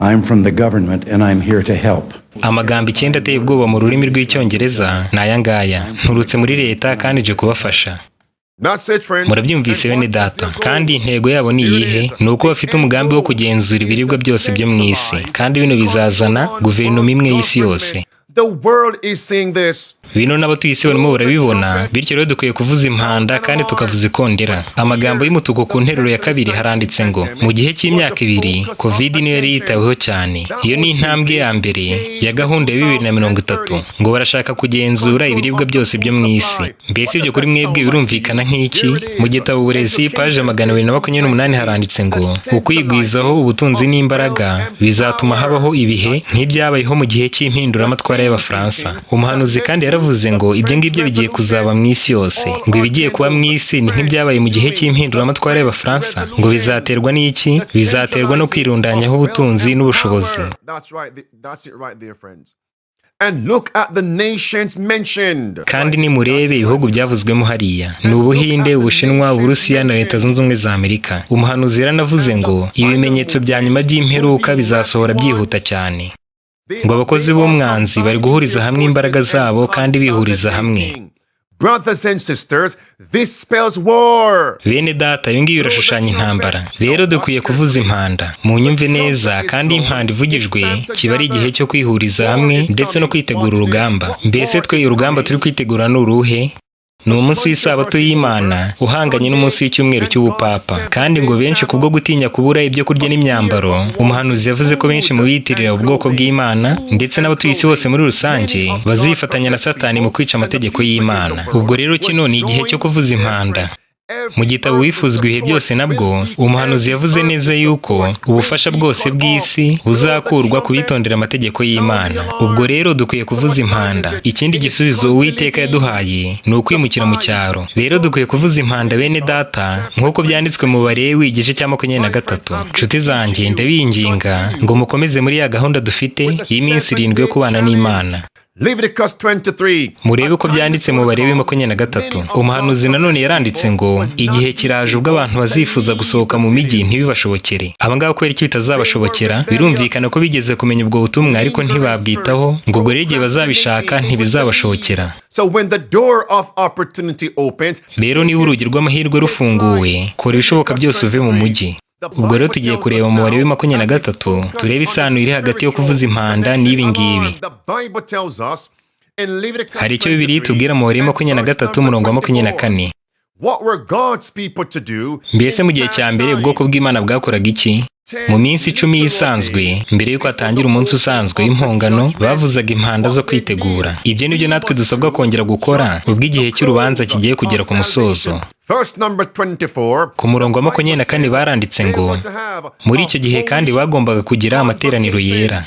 I'm from the government and I'm here to help. Amagambo 9 ateye ubwoba mu rurimi rw'icyongereza ni aya ngaya: nturutse muri leta kandi je kubafasha. Murabyumvise bene data, kandi intego yabo ni iyihe? Ni uko bafite umugambi wo kugenzura ibiribwa byose byo mu isi, kandi bino bizazana guverinoma imwe y'isi yose. The world is seeing this. Bino n'abatuye isi barimo barabibona, bityo rero dukwiye kuvuza impanda kandi tukavuza ikondera. Amagambo y'umutuku ku nteruro ya kabiri haranditse ngo mu gihe cy'imyaka 2 COVID niyo yari yitaweho cyane. Iyo ni intambwe ya mbere ya gahunda ya 2030 ngo barashaka kugenzura ibiribwa byose byo mu isi. Mbese ibyo kuri mwebwe birumvikana nk'iki? Mu gitabo uburezi page 228 haranditse ngo ukwigwizaho ubutunzi n'imbaraga bizatuma habaho ibihe nk'ibyabayeho mu gihe cy'impinduramatwara y'Abafaransa. Umuhanuzi kandi yaravuze ngo ibyo ngibyo bigiye kuzaba mu isi yose, ngo ibigiye kuba mu isi ni nk'ibyabaye mu gihe cy'impinduramatwara y'Abafaransa, ngo bizaterwa n'iki? Bizaterwa no kwirundanyaho ubutunzi n'ubushobozi. That's it right there, friends. And look at the nations mentioned. Kandi nimurebe ibihugu byavuzwemo hariya ni Ubuhinde, Ubushinwa, Uburusiya na Leta Zunze Ubumwe za Amerika. Umuhanuzi yaranavuze ngo ibimenyetso bya nyuma by'imperuka bizasohora byihuta cyane, ngo abakozi b'umwanzi bari guhuriza hamwe imbaraga zabo kandi bihuriza hamwe. Brothers and sisters, this spells war. Bene data, ibi ngibi birashushanya intambara. Rero dukwiye kuvuza impanda. Munyumve neza, kandi impanda ivugijwe kiba ari igihe cyo kwihuriza hamwe ndetse no kwitegura urugamba. Mbese twe urugamba turi kwitegura ni uruhe? Ni umunsi w'isabato y'Imana uhanganye n'umunsi w'icyumweru cy'ubupapa. Kandi ngo benshi kubwo gutinya kubura ibyo kurya n'imyambaro, umuhanuzi yavuze ko benshi mu biyitirira ubwoko bw'Imana ndetse n'abatuye isi bose muri rusange bazifatanya na Satani mu kwica amategeko y'Imana. Ubwo rero kino ni igihe cyo kuvuza impanda. Mu gitabo wifuzwa ibihe byose nabwo, umuhanuzi yavuze neza yuko ubufasha bwose bw'isi buzakurwa ku bitondera amategeko y'Imana. Ubwo rero dukwiye kuvuza impanda. Ikindi gisubizo Uwiteka yaduhaye ni ukwimukira mu cyaro. Rero dukwiye kuvuza impanda bene data, nk'uko byanditswe mu Balewi igice cya 23. Nshuti zanjye, ndabinginga ngo mukomeze muri ya gahunda dufite y'iminsi 7 yo kubana n'Imana. Leviticus 23. Murebe uko byanditse mu Balewi 23. Umuhanuzi nanone yaranditse ngo igihe kiraje ubwo abantu bazifuza gusohoka mu migi ntibibashobokere. Abangaba kubera iki bitazabashobokera? Birumvikana ko bigeze kumenya ubwo butumwa ariko ntibabwitaho, ngo ubwo rero igihe bazabishaka ntibizabashobokera. So when the door of opportunity opens, rero niba urugi rw'amahirwe rufunguwe, kora ibishoboka byose uve mu mujyi. Ubwo rero tugiye kureba mu Balewi 23, turebe isano iri hagati yo kuvuza impanda n'ibi ngibi. Hari icyo Bibiliya itubwira mu Balewi 23:24. Mbese mu gihe cya mbere ubwoko bw'Imana bwakoraga iki? Mu minsi 10 isanzwe, mbere yuko atangira umunsi usanzwe w'impongano, bavuzaga impanda zo kwitegura. Ibyo nibyo natwe dusabwa kongera gukora ubwo igihe cy'urubanza kigiye kugera ku musozo. Ku murongo wa 24 baranditse ngo muri icyo gihe kandi bagombaga kugira amateraniro yera.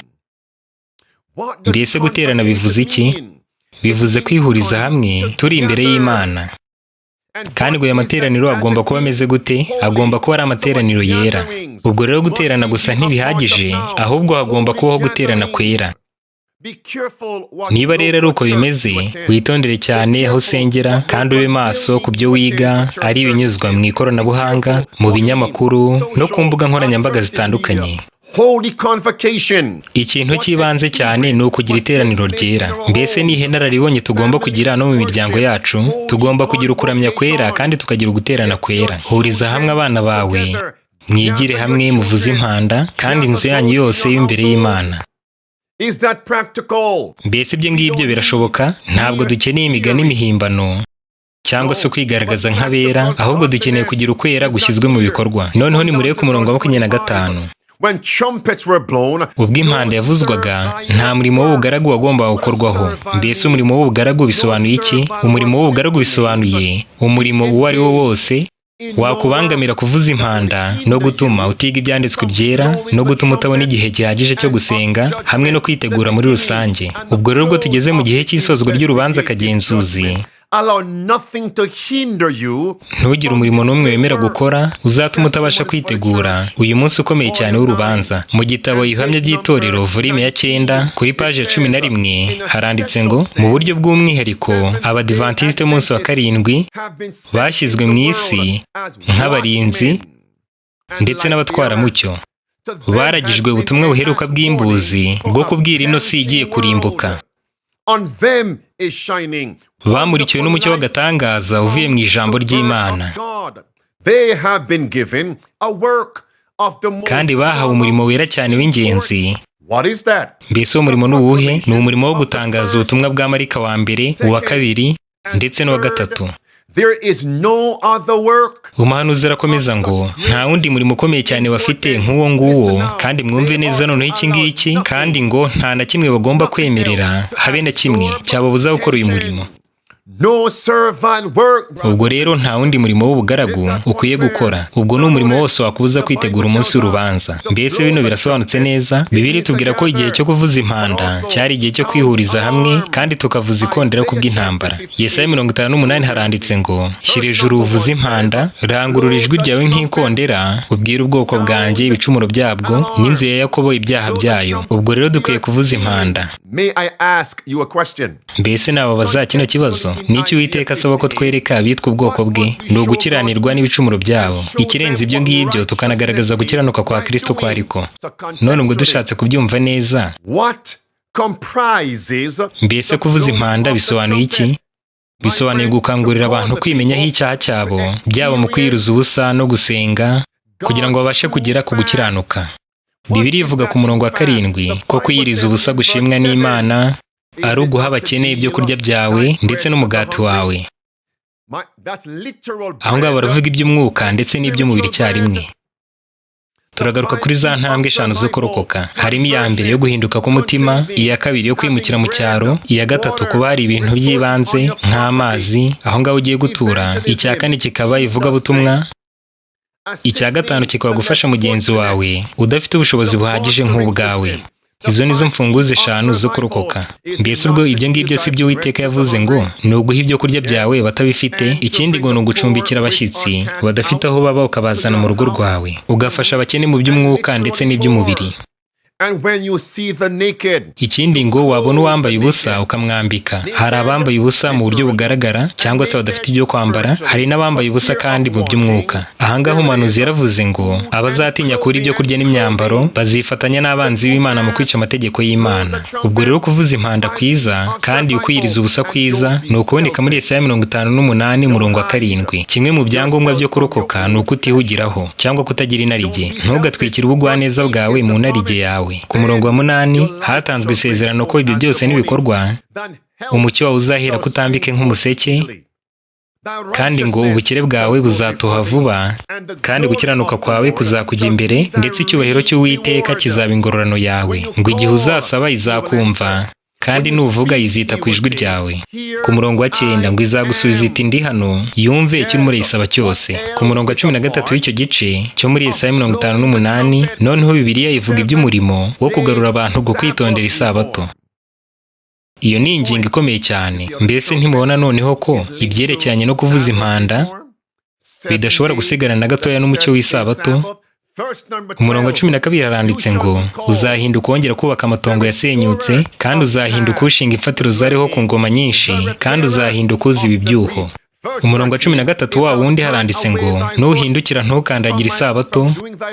Mbese guterana bivuze iki? Bivuze kwihuriza hamwe turi imbere y'Imana. Kandi ngo aya materaniro agomba kuba ameze gute? Agomba kuba ari amateraniro yera. Ubwo rero guterana gusa ntibihagije, ahubwo hagomba kubaho guterana kwera. Niba rero ari uko bimeze, witondere cyane aho usengera kandi ube maso ku byo wiga, ari ibinyuzwa mu ikoranabuhanga, mu binyamakuru no ku mbuga nkoranyambaga zitandukanye. Holy convocation. Ikintu cy'ibanze cyane ni ukugira iteraniro ryera. Mbese ni inararibonye tugomba kugira no mu miryango yacu, tugomba kugira ukuramya kwera kandi tukagira uguterana kwera. Huriza hamwe abana bawe, mwigire hamwe, muvuze impanda, kandi inzu yanyu yose y'imbere y'Imana. Is that practical? Mbese ibyo ngibyo birashoboka? Ntabwo dukeneye imigani imihimbano cyangwa se kwigaragaza nk'abera, ahubwo dukeneye kugira ukwera gushyizwe mu bikorwa. Noneho nimurebe ku murongo wa 25. When trumpets were blown, ubwo impanda yavuzwaga, nta murimo w'ubugaragu wagombaga gukorwaho. Mbese umurimo w'ubugaragu bisobanuye iki? Umurimo w'ubugaragu bisobanuye umurimo uwo ari wo wose wakubangamira kuvuza impanda no gutuma utiga ibyanditswe byera no gutuma utabona igihe gihagije cyo gusenga hamwe no kwitegura muri rusange. Ubwo rero ubwo tugeze mu gihe cy'isozwa ry'urubanza kagenzuzi, allow nothing to hinder you. Ntugire umurimo n'umwe wemera gukora uzatuma utabasha kwitegura uyu munsi ukomeye cyane w'urubanza. Mu gitabo Ibihamya by'itorero volume ya 9 kuri page ya 11 haranditse ngo mu buryo bw'umwihariko abadivantiste munsi wa 7 bashyizwe mu isi nk'abarinzi ndetse n'abatwaramucyo. Baragijwe ubutumwa buheruka bw'imbuzi bwo kubwira ino si igiye kurimbuka. On them is shining. Bamurikiwe n'umucyo w'agatangaza uvuye mu ijambo ry'Imana. They have been given a work of the most. Kandi bahawe umurimo wera cyane w'ingenzi What is that? Mbese uwo murimo ni uwuhe? Ni umurimo wo gutangaza ubutumwa bwa marayika wa mbere, uwa kabiri ndetse n'uwa gatatu. There is no other work. Umuhanuzi arakomeza ngo nta wundi murimo ukomeye cyane bafite nk'uwo nguwo, kandi mwumve neza noneho iki ngiki, kandi ngo nta na kimwe bagomba kwemerera habe na kimwe cyababuza gukora uyu murimo. No servant work. Ubwo rero nta wundi murimo w'ubugaragu ukwiye gukora. Ubwo ni umurimo wose wakubuza kwitegura umunsi w'urubanza. Mbese bino birasobanutse neza. Bibiliya itubwira ko igihe cyo kuvuza impanda cyari igihe cyo kwihuriza hamwe, kandi tukavuza ikondera kubw'intambara. Yesaya 58 haranditse ngo shyira ejuru uvuze impanda, rangurura ijwi ryawe nk'ikondera, ubwire ubwoko bwanjye ibicumuro byabwo n'inzu ya Yakobo ibyaha byayo. Ubwo rero dukwiye kuvuza impanda. May I ask you a question? Mbese nababaza kino kibazo? N'icyo Uwiteka asaba ko twereka abitwa ubwoko bwe ni ugukiranirwa n'ibicumuro byabo. Ikirenze ibyo ngibyo tukanagaragaza gukiranuka kwa Kristo ko ariko. None ubwo dushatse kubyumva neza, What comprises mbese kuvuza impanda bisobanuye iki? Bisobanuye gukangurira abantu kwimenyaho icyaha cyabo, byaba mu kwiruza ubusa no gusenga, kugira ngo babashe kugera ku gukiranuka. Bibiliya ivuga ku murongo wa 7 ko kwiyiriza ubusa gushimwa n'Imana ari uguha abakene ibyo kurya byawe ndetse n'umugati wawe. Aho ngaho baravuga iby'umwuka ndetse n'iby'umubiri icyarimwe. Turagaruka kuri za ntambwe 5 zo kurokoka. Harimo iya mbere yo guhinduka k'umutima, iya kabiri yo kwimukira mu cyaro, iya gatatu kuba hari ibintu by'ibanze nk'amazi aho ngaho ugiye gutura, icya kane kikaba ivugabutumwa, icya gatanu kikaba gufasha mugenzi wawe udafite ubushobozi buhagije nk'ubwawe. Izo nizo mfunguzo 5 zo kurokoka. Mbese ubwo ibyo ngibyo si byo Uwiteka yavuze ngo ni uguha ibyo kurya byawe batabifite, ikindi ngo ni ugucumbikira abashyitsi badafite aho baba ukabazana mu rugo rwawe, ugafasha abakene mu by'umwuka ndetse n'iby'umubiri. And when you see the naked, ikindi ngo wabona uwambaye ubusa ukamwambika. Hari abambaye ubusa mu buryo bugaragara cyangwa se badafite ibyo kwambara, hari n'abambaye ubusa kandi mu by'umwuka. Ahangaho umuhanuzi yaravuze ngo abazatinya kuri ibyo kurya n'imyambaro bazifatanya n'abanzi b'Imana mu kwica amategeko y'Imana. Ubwo rero kuvuza impanda kwiza kandi ukwiyiriza ubusa kwiza ni ukuboneka muri Yesaya 58 umurongo wa 7. Kimwe mu byangombwa byo kurokoka ni ukutihugiraho cyangwa kutagira inarijye. Ntugatwikire ubugwaneza bwawe mu narijye yawe. Ku murongo wa 8 hatanzwe isezerano ko ibyo byose nibikorwa umucyo wawe uzahera kutambike nk'umuseke, kandi ngo ubukire bwawe buzatoha vuba, kandi gukiranuka kwawe kuzakujya imbere, ndetse icyubahiro cy'Uwiteka kizaba ingororano yawe. Ngo igihe uzasaba izakumva, kandi nuvuga izita ku ijwi ryawe. Ku murongo wa 9 ngo izagusubiza iti ndi hano, yumve icyo urimo urayisaba cyose. Ku murongo wa 13 w'icyo gice cyo muri Yesaya 58 noneho Bibiliya ivuga iby'umurimo wo kugarura abantu go kwitondera isabato. Iyo ni ingingo ikomeye cyane. Mbese ntimubona noneho ko ibyerekeranye no kuvuza impanda bidashobora gusigana na gatoya n'umucyo w'isabato? Ku murongo wa 12 haranditse ngo uzahinduka wongera kubaka amatongo yasenyutse, kandi uzahinduka ushinga imfatiro zariho ku ngoma nyinshi, kandi uzahinduka uziba ibyuho. Umurongo wa 13 wa wundi haranditse ngo nuhindukira ntukandagire isabato,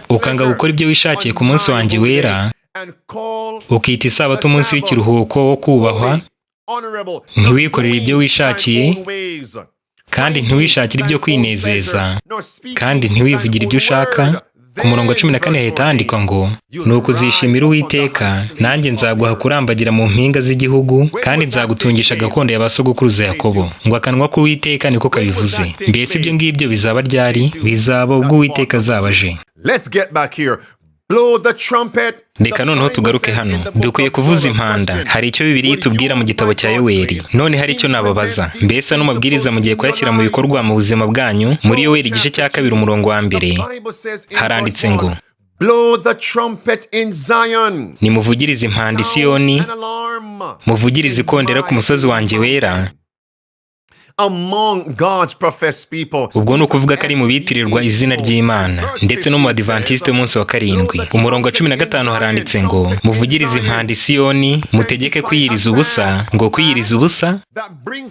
ukanga gukora ibyo wishakiye ku munsi wanjye wera, ukita isabato umunsi w'ikiruhuko wo kubahwa, ntiwikorere ibyo wishakiye, kandi ntiwishakire ibyo kwinezeza, kandi ntiwivugire ibyo ushaka. Ku murongo wa 14 hahita handikwa ngo nuko uzishimira Uwiteka, nanjye nzaguha kurambagira mu mpinga z'igihugu, kandi nzagutungisha gakondo y'abasogokuruza Yakobo. Ngo akanwa k'Uwiteka niko kabivuze. Mbese ibyo ngibyo bizaba ryari? Bizaba ubwo Uwiteka azabaje. Let's get back here. Blow the trumpet. Reka noneho tugaruke hano. Dukwiye kuvuza impanda. Hari icyo Bibiliya itubwira mu gitabo cya Yoweri. None hari icyo nababaza. Mbese ano mabwiriza mugiye kuyashyira mu bikorwa mu buzima bwanyu? Muri Yoweri igice cya 2 umurongo wa 1 haranditse ngo Blow the trumpet in Zion. nimuvugirize impanda i Siyoni, muvugirize ikondera ku musozi wanjye wera. Among God's professed people. Ubwo ni ukuvuga ko ari mu bitirirwa izina ry'Imana, ndetse no mu Adventiste umunsi wa 7. Umurongo wa 15 haranditse ngo muvugirize impanda i Siyoni, mutegeke kwiyiriza ubusa. Ngo kwiyiriza ubusa,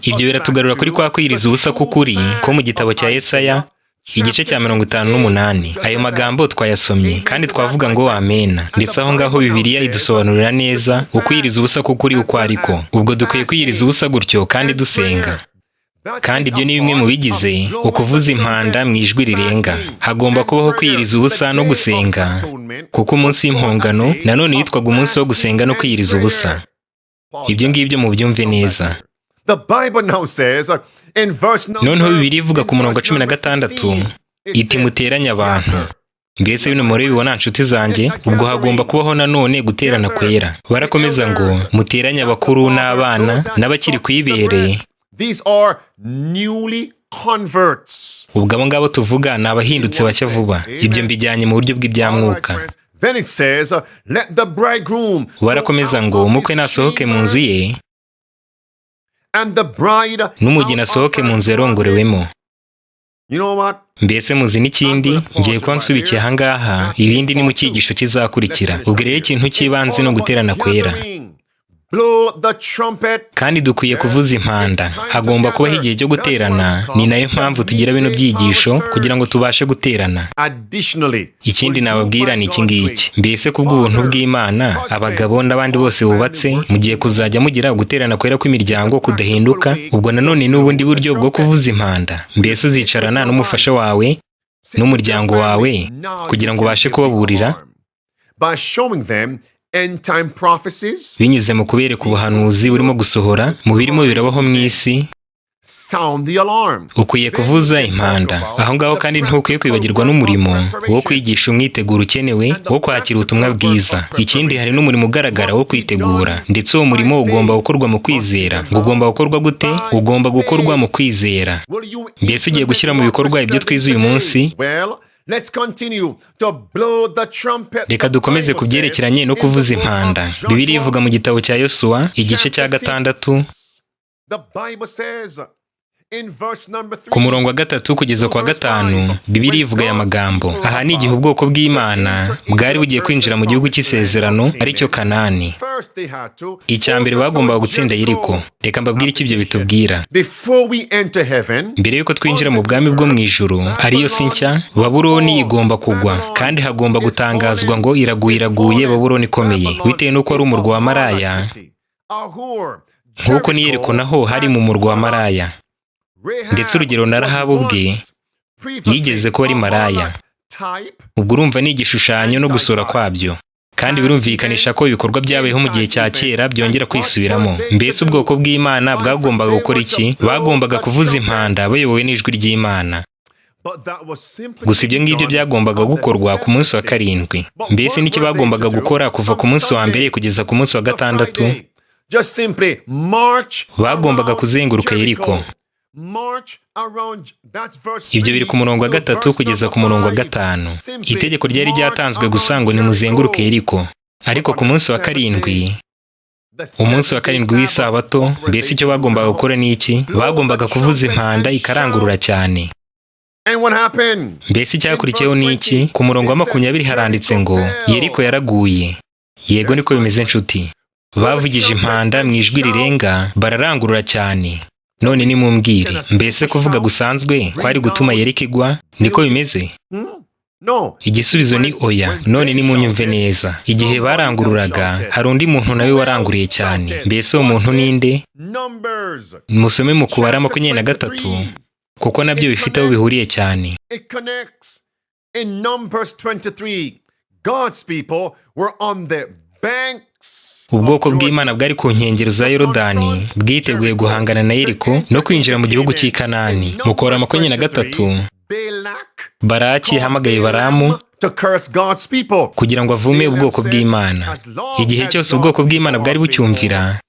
ibyo biratugarura kuri kwa kwiyiriza ubusa k'ukuri ko mu gitabo cya Yesaya igice cya 58. Ayo magambo twayasomye kandi twavuga ngo amena, ndetse aho ngaho Bibiliya idusobanurira neza ukwiyiriza ubusa k'ukuri uko ariko. Ubwo dukwiye kwiyiriza ubusa gutyo kandi dusenga. kandi ibyo ni bimwe mu bigize ukuvuza impanda mu ijwi rirenga. Hagomba kubaho kwiyiriza ubusa no gusenga, kuko umunsi w'impongano nanone yitwaga umunsi wo gusenga no kwiyiriza ubusa. Ibyo ngibyo mu byumve neza. Noneho Bibiliya ivuga ku murongo wa 16 iti muteranye abantu. Mbese bino muri bibona nshuti zanjye, ubwo hagomba kubaho nanone guterana kwera. Barakomeza ngo muteranye abakuru n'abana n'abakiri ku ibere. Ubwo abo ngabo tuvuga ni abahindutse bashya vuba. Ibyo mbijyanye mu buryo bw'ibyamwuka. Barakomeza ngo umukwe nasohoke mu nzu ye n'umugeni asohoke mu nzu yarongorewemo. Mbese muzi n'ikindi, ngiye kuba nsubikiye aha ngaha, ibindi ni mu cyigisho kizakurikira. Ubwo rero ikintu cy'ibanze no guterana kwera. Kandi dukwiye kuvuza impanda. Hagomba kubaho igihe cyo guterana, ni nayo mpamvu tugira bino byigisho kugira ngo tubashe guterana. Ikindi nababwira ni iki ngiki. Mbese kubw'ubuntu bw'Imana, abagabo n'abandi bose bubatse, mugiye kuzajya mugira guterana kwera kw'imiryango kudahinduka. Ubwo nanone n'ubundi buryo bwo kuvuza impanda. Mbese uzicarana n'umufasha wawe n'umuryango wawe kugira ngo ubashe kubaburira binyuze mu kubereka ubuhanuzi burimo gusohora mu birimo birabaho mu isi. Ukwiye kuvuza impanda. Aho ngaho kandi ntukwiye kwibagirwa n'umurimo wo kwigisha umwiteguro ukenewe wo kwakira ubutumwa bwiza. Ikindi hari n'umurimo ugaragara wo kwitegura, ndetse uwo murimo ugomba gukorwa mu kwizera. Ngo ugomba gukorwa gute? Ugomba gukorwa mu kwizera. Mbese ugiye gushyira mu bikorwa ibyo twize uyu munsi? Reka dukomeze ku byerekeranye no kuvuza impanda. Bibiliya ivuga mu gitabo cya Yosuwa igice cya 6 ku murongo wa 3 kugeza ku wa 5, Bibiliya ivuga aya magambo. Aha ni igihe ubwoko bw'Imana bwari bugiye kwinjira mu gihugu cy'isezerano aricyo Kanani. Icya mbere bagombaga gutsinda Yeriko. Reka mbabwire icyo ibyo bitubwira. Mbere yuko twinjira mu bwami bwo mu ijuru ariyo si nshya, Babuloni igomba kugwa, kandi hagomba gutangazwa ngo iraguye Babuloni ikomeye, bitewe n'uko ari umurwa wa maraya, nk'uko ni Yeriko naho hari mu murwa wa maraya. Ndetse urugero na Rahabu ubwe yigeze kuba ari maraya. Ubwo urumva ni igishushanyo no gusura kwabyo, kandi birumvikanisha ko ibikorwa byabayeho mu gihe cya kera byongera kwisubiramo. Mbese ubwoko bw'Imana bwagombaga gukora iki? Bagombaga kuvuza impanda bayobowe n'ijwi ry'Imana. Gusa ibyo ngibyo byagombaga gukorwa ku munsi wa 7. Mbese n'iki bagombaga gukora kuva ku munsi wa mbere kugeza ku munsi wa 6? Bagombaga kuzenguruka Yeriko. Ibyo biri ku murongo wa 3 kugeza ku murongo wa 5. Itegeko ryari ryatanzwe gusa ngo nimuzenguruke Yeriko. Ariko ku munsi wa 7, umunsi wa 7 w'isabato, mbese icyo bagombaga gukora ni iki? Bagombaga kuvuza impanda ikarangurura cyane. Mbese icyakurikiyeho ni iki? Ku murongo wa 20 haranditse ngo Yeriko yaraguye. Yego niko bimeze nshuti. Bavugije impanda mu ijwi rirenga, bararangurura cyane. None nimumbwire, mbese kuvuga gusanzwe kwari gutuma Yeriko igwa? Niko bimeze? Igisubizo ni oya. None nimunyumve neza. Igihe barangururaga, hari undi muntu nawe waranguriye cyane. Mbese uwo muntu ninde? Musome mu kubara 23, kuko nabyo bifite aho bihuriye cyane. Ubwoko bw'Imana bwari ku nkengero za Yorodani, bwiteguye guhangana na Yeriko no kwinjira mu gihugu cy'i Kanani. Mu kubara 23, Baraki yahamagaye Baramu kugira ngo avume ubwoko bw'Imana. Igihe cyose ubwoko bw'Imana bwari bucyumvira,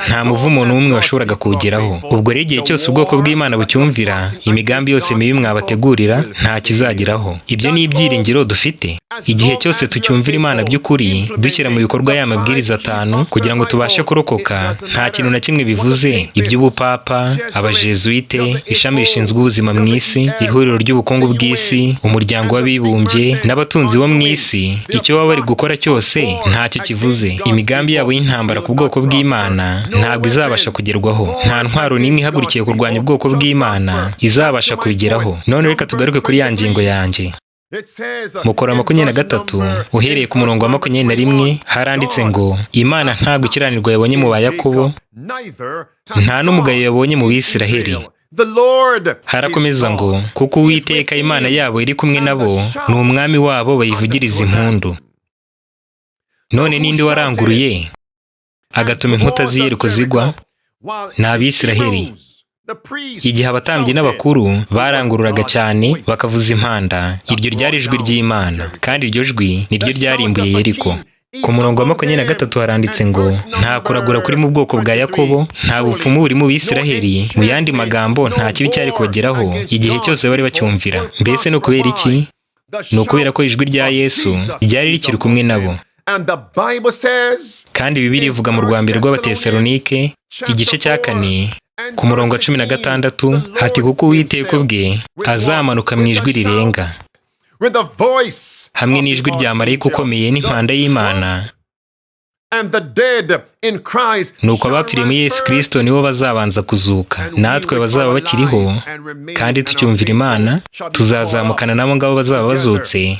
nta muvumo n'umwe washoboraga kuwugeraho. Ubwo rero igihe cyose ubwoko bw'Imana bucyumvira, imigambi yose mibi mwabategurira nta kizageraho. Ibyo ni ibyiringiro dufite. Igihe cyose tucyumvira Imana by'ukuri, dushyira mu bikorwa ya mabwiriza 5 kugira ngo tubashe kurokoka, nta kintu na kimwe bivuze iby'ubupapa, abajesuite, ishami rishinzwe ubuzima mu isi, ihuriro ry'ubukungu bw'isi, umuryango w'abibumbye n'abatunzi bo mu isi. Icyo baba bari gukora cyose ntacyo kivuze. Imigambi yabo y'intambara ku bwoko bw'Imana ntabwo izabasha kugerwaho. Nta ntwaro n'imwe ihagurukiye kurwanya ubwoko bw'Imana izabasha kubigeraho. None reka tugaruke kuri ya ngingo yanjye. Mukora 23 uhereye ku murongo wa 21 haranditse ngo Imana nta gukiranirwa yabonye mu ba Yakobo nta n'umugayo yabonye mu Bisiraheli. Harakomeza ngo kuko Uwiteka Imana yabo iri kumwe nabo ni umwami wabo bayivugiriza impundu. None ninde waranguruye agatuma inkota z'i Yeriko zigwa? Ni Abisiraheli. Igihe abatambyi n'abakuru barangururaga cyane bakavuza impanda, iryo ryari ijwi ry'Imana, kandi iryo jwi niryo ryarimbuye Yeriko. Ku murongo wa 23 haranditse ngo nta kuragura kuri mu bwoko bwa Yakobo, nta bupfumu buri mu Bisiraheli, mu yandi magambo nta kibi cyari kubageraho igihe cyose bari bacyumvira. Mbese no kubera iki? Ni ukubera ko ijwi rya Yesu ryari rikiri kumwe nabo. Kandi Bibiliya ivuga mu rwambere rw'Abatesalonike igice cya 4 ku murongo wa 16 hati kuko Uwiteka ubwe azamanuka mu ijwi rirenga hamwe n'ijwi rya marayika ukomeye n'impanda y'Imana, nuko abapfiriye muri Yesu Kristo nibo bazabanza kuzuka, natwe bazaba bakiriho kandi tucyumvira Imana tuzazamukana nabo ngabo bazaba bazutse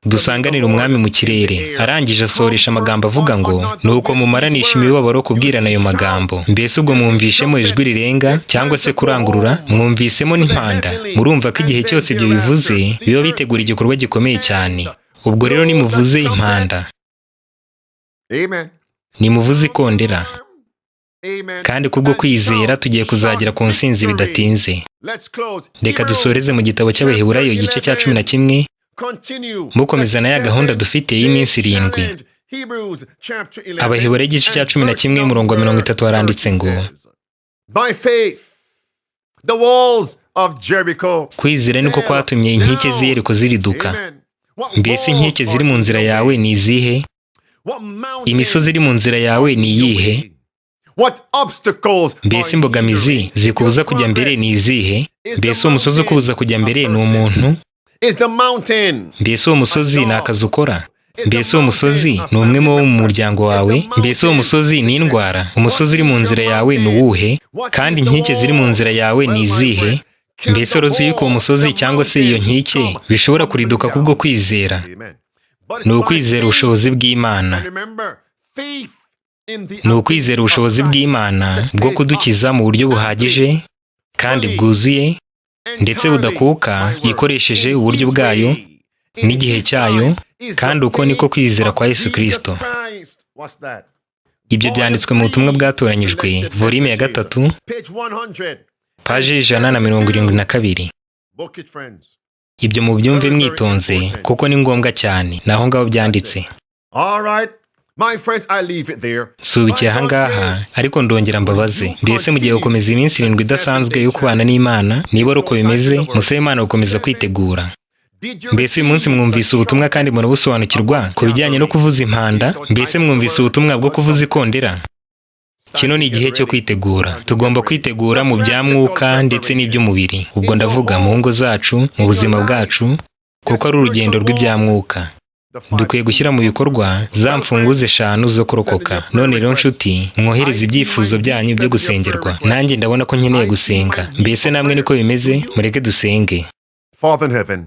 dusanganira umwami mu kirere. Arangije asoresha amagambo avuga ngo nuko mumaranisha imibabaro kubwirana ayo magambo. Mbese ubwo mwumvishemo ijwi rirenga cyangwa se kurangurura, mwumvisemo n'impanda. Murumva ko igihe cyose ibyo bivuze biba bitegura igikorwa gikomeye cyane. Ubwo rero nimuvuze impanda, nimuvuze ikondera, kandi kubwo kwizera tugiye kuzagera ku nsinzi bidatinze. Reka dusoreze mu gitabo cy'Abaheburayo igice cya 11 mukomeza na ya gahunda dufite y'iminsi 7. Abaheburayo igice cya 11 murongo wa 30 haranditse ngo kwizera niko kwatumye inkike z'i Yeriko ziriduka. Mbese inkike ziri mu nzira yawe ni izihe? Imisozi iri mu nzira yawe ni iyihe? Mbese imbogamizi zikubuza kujya mbere ni izihe? Mbese uwo musozi ukubuza kujya mbere ni umuntu? Mbese uwo musozi ni akazi ukora? Mbese uwo musozi ni umwe mu muryango wawe? Mbese uwo musozi ni indwara? Umusozi uri mu nzira yawe ni uwuhe? Kandi inkike ziri mu nzira yawe ni izihe? Mbese uruzi yuko uwo musozi cyangwa se iyo nkike bishobora kuriduka kubwo kwizera? Ni ukwizera ubushobozi bw'Imana. Ni ukwizera ubushobozi bw'Imana bwo kudukiza mu buryo buhagije kandi bwuzuye ndetse budakuka, ikoresheje uburyo bwayo n'igihe cyayo, kandi uko niko kwizera kwa Yesu Kristo. Ibyo byanditswe mu butumwa bwatoranyijwe volume ya 3 paje 172. Ibyo mubyumve mwitonze kuko ni ngombwa cyane. Naho ngaho byanditse. Subikiye ahangaha ariko ndongera mbabaze, mbese mugiye gukomeza iminsi 7 idasanzwe yo kubana n'Imana? Niba uko bimeze, musabe Imana gukomeza kwitegura. Mbese uyu munsi mwumvise ubutumwa kandi murabusobanukirwa ku bijyanye no kuvuza impanda? Mbese mwumvise ubutumwa bwo kuvuza ikondera? Kino ni igihe cyo kwitegura. Tugomba kwitegura mu bya mwuka ndetse n'iby'umubiri. Ubwo ndavuga mu ngo zacu, mu buzima bwacu, kuko ari urugendo rw'ibya mwuka. Dukwiye gushyira mu bikorwa za mfunguzo 5 zo kurokoka. None rero nshuti, mwohereze ibyifuzo byanyu byo gusengerwa. Nanjye ndabona ko nkeneye gusenga. Mbese namwe niko bimeze? Mureke dusenge.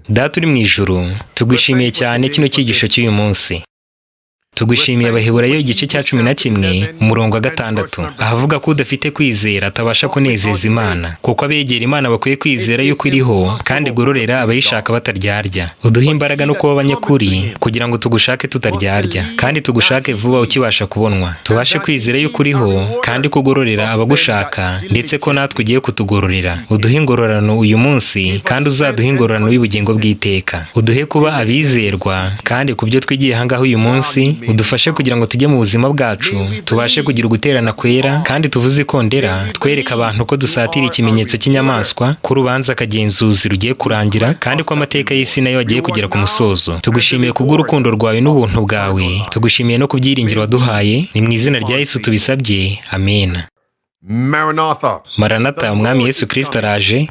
Data uri mu ijuru, tugushimiye cyane kino cyigisho cy'uyu munsi. Tugushimiye Abaheburayo igice cya 11 umurongo wa 6 ahavuga ko udafite kwizera atabasha kunezeza Imana, kuko abegera Imana bakwiye kwizera yuko iriho kandi igororera abayishaka bataryarya. Uduhe imbaraga no kuba abanyakuri kugira ngo tugushake tutaryarya, kandi tugushake vuba ukibasha kubonwa. Tubashe kwizera yuko uriho kandi kugororera abagushaka, ndetse ko natwe ugiye kutugororera. Uduhe ingororano uyu munsi, kandi uzaduhe ingororano y'ubugingo bw'iteka. Uduhe kuba abizerwa, kandi kubyo twigiye hangaho uyu munsi udufashe kugira ngo tujye mu buzima bwacu tubashe kugira uguterana kwera, kandi tuvuze ikondera twereka abantu ko dusatira ikimenyetso cy'inyamaswa, ko urubanza kagenzuzi rugiye kurangira, kandi ko amateka y'isi nayo agiye kugera ku musozo. Tugushimiye kubw'urukundo rwawe n'ubuntu bwawe, tugushimiye no kubyiringiro waduhaye. Ni mu izina rya Yesu tubisabye, amen. Maranatha, umwami Yesu Kristo araje,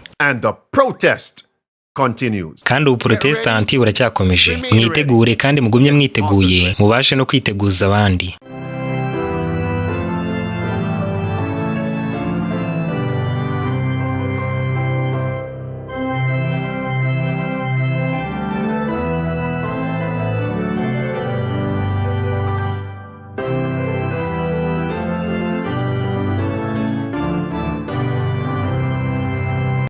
kandi ubuprotestanti buracyakomeje. Mwitegure kandi mugumye mwiteguye, mubashe no kwiteguza abandi.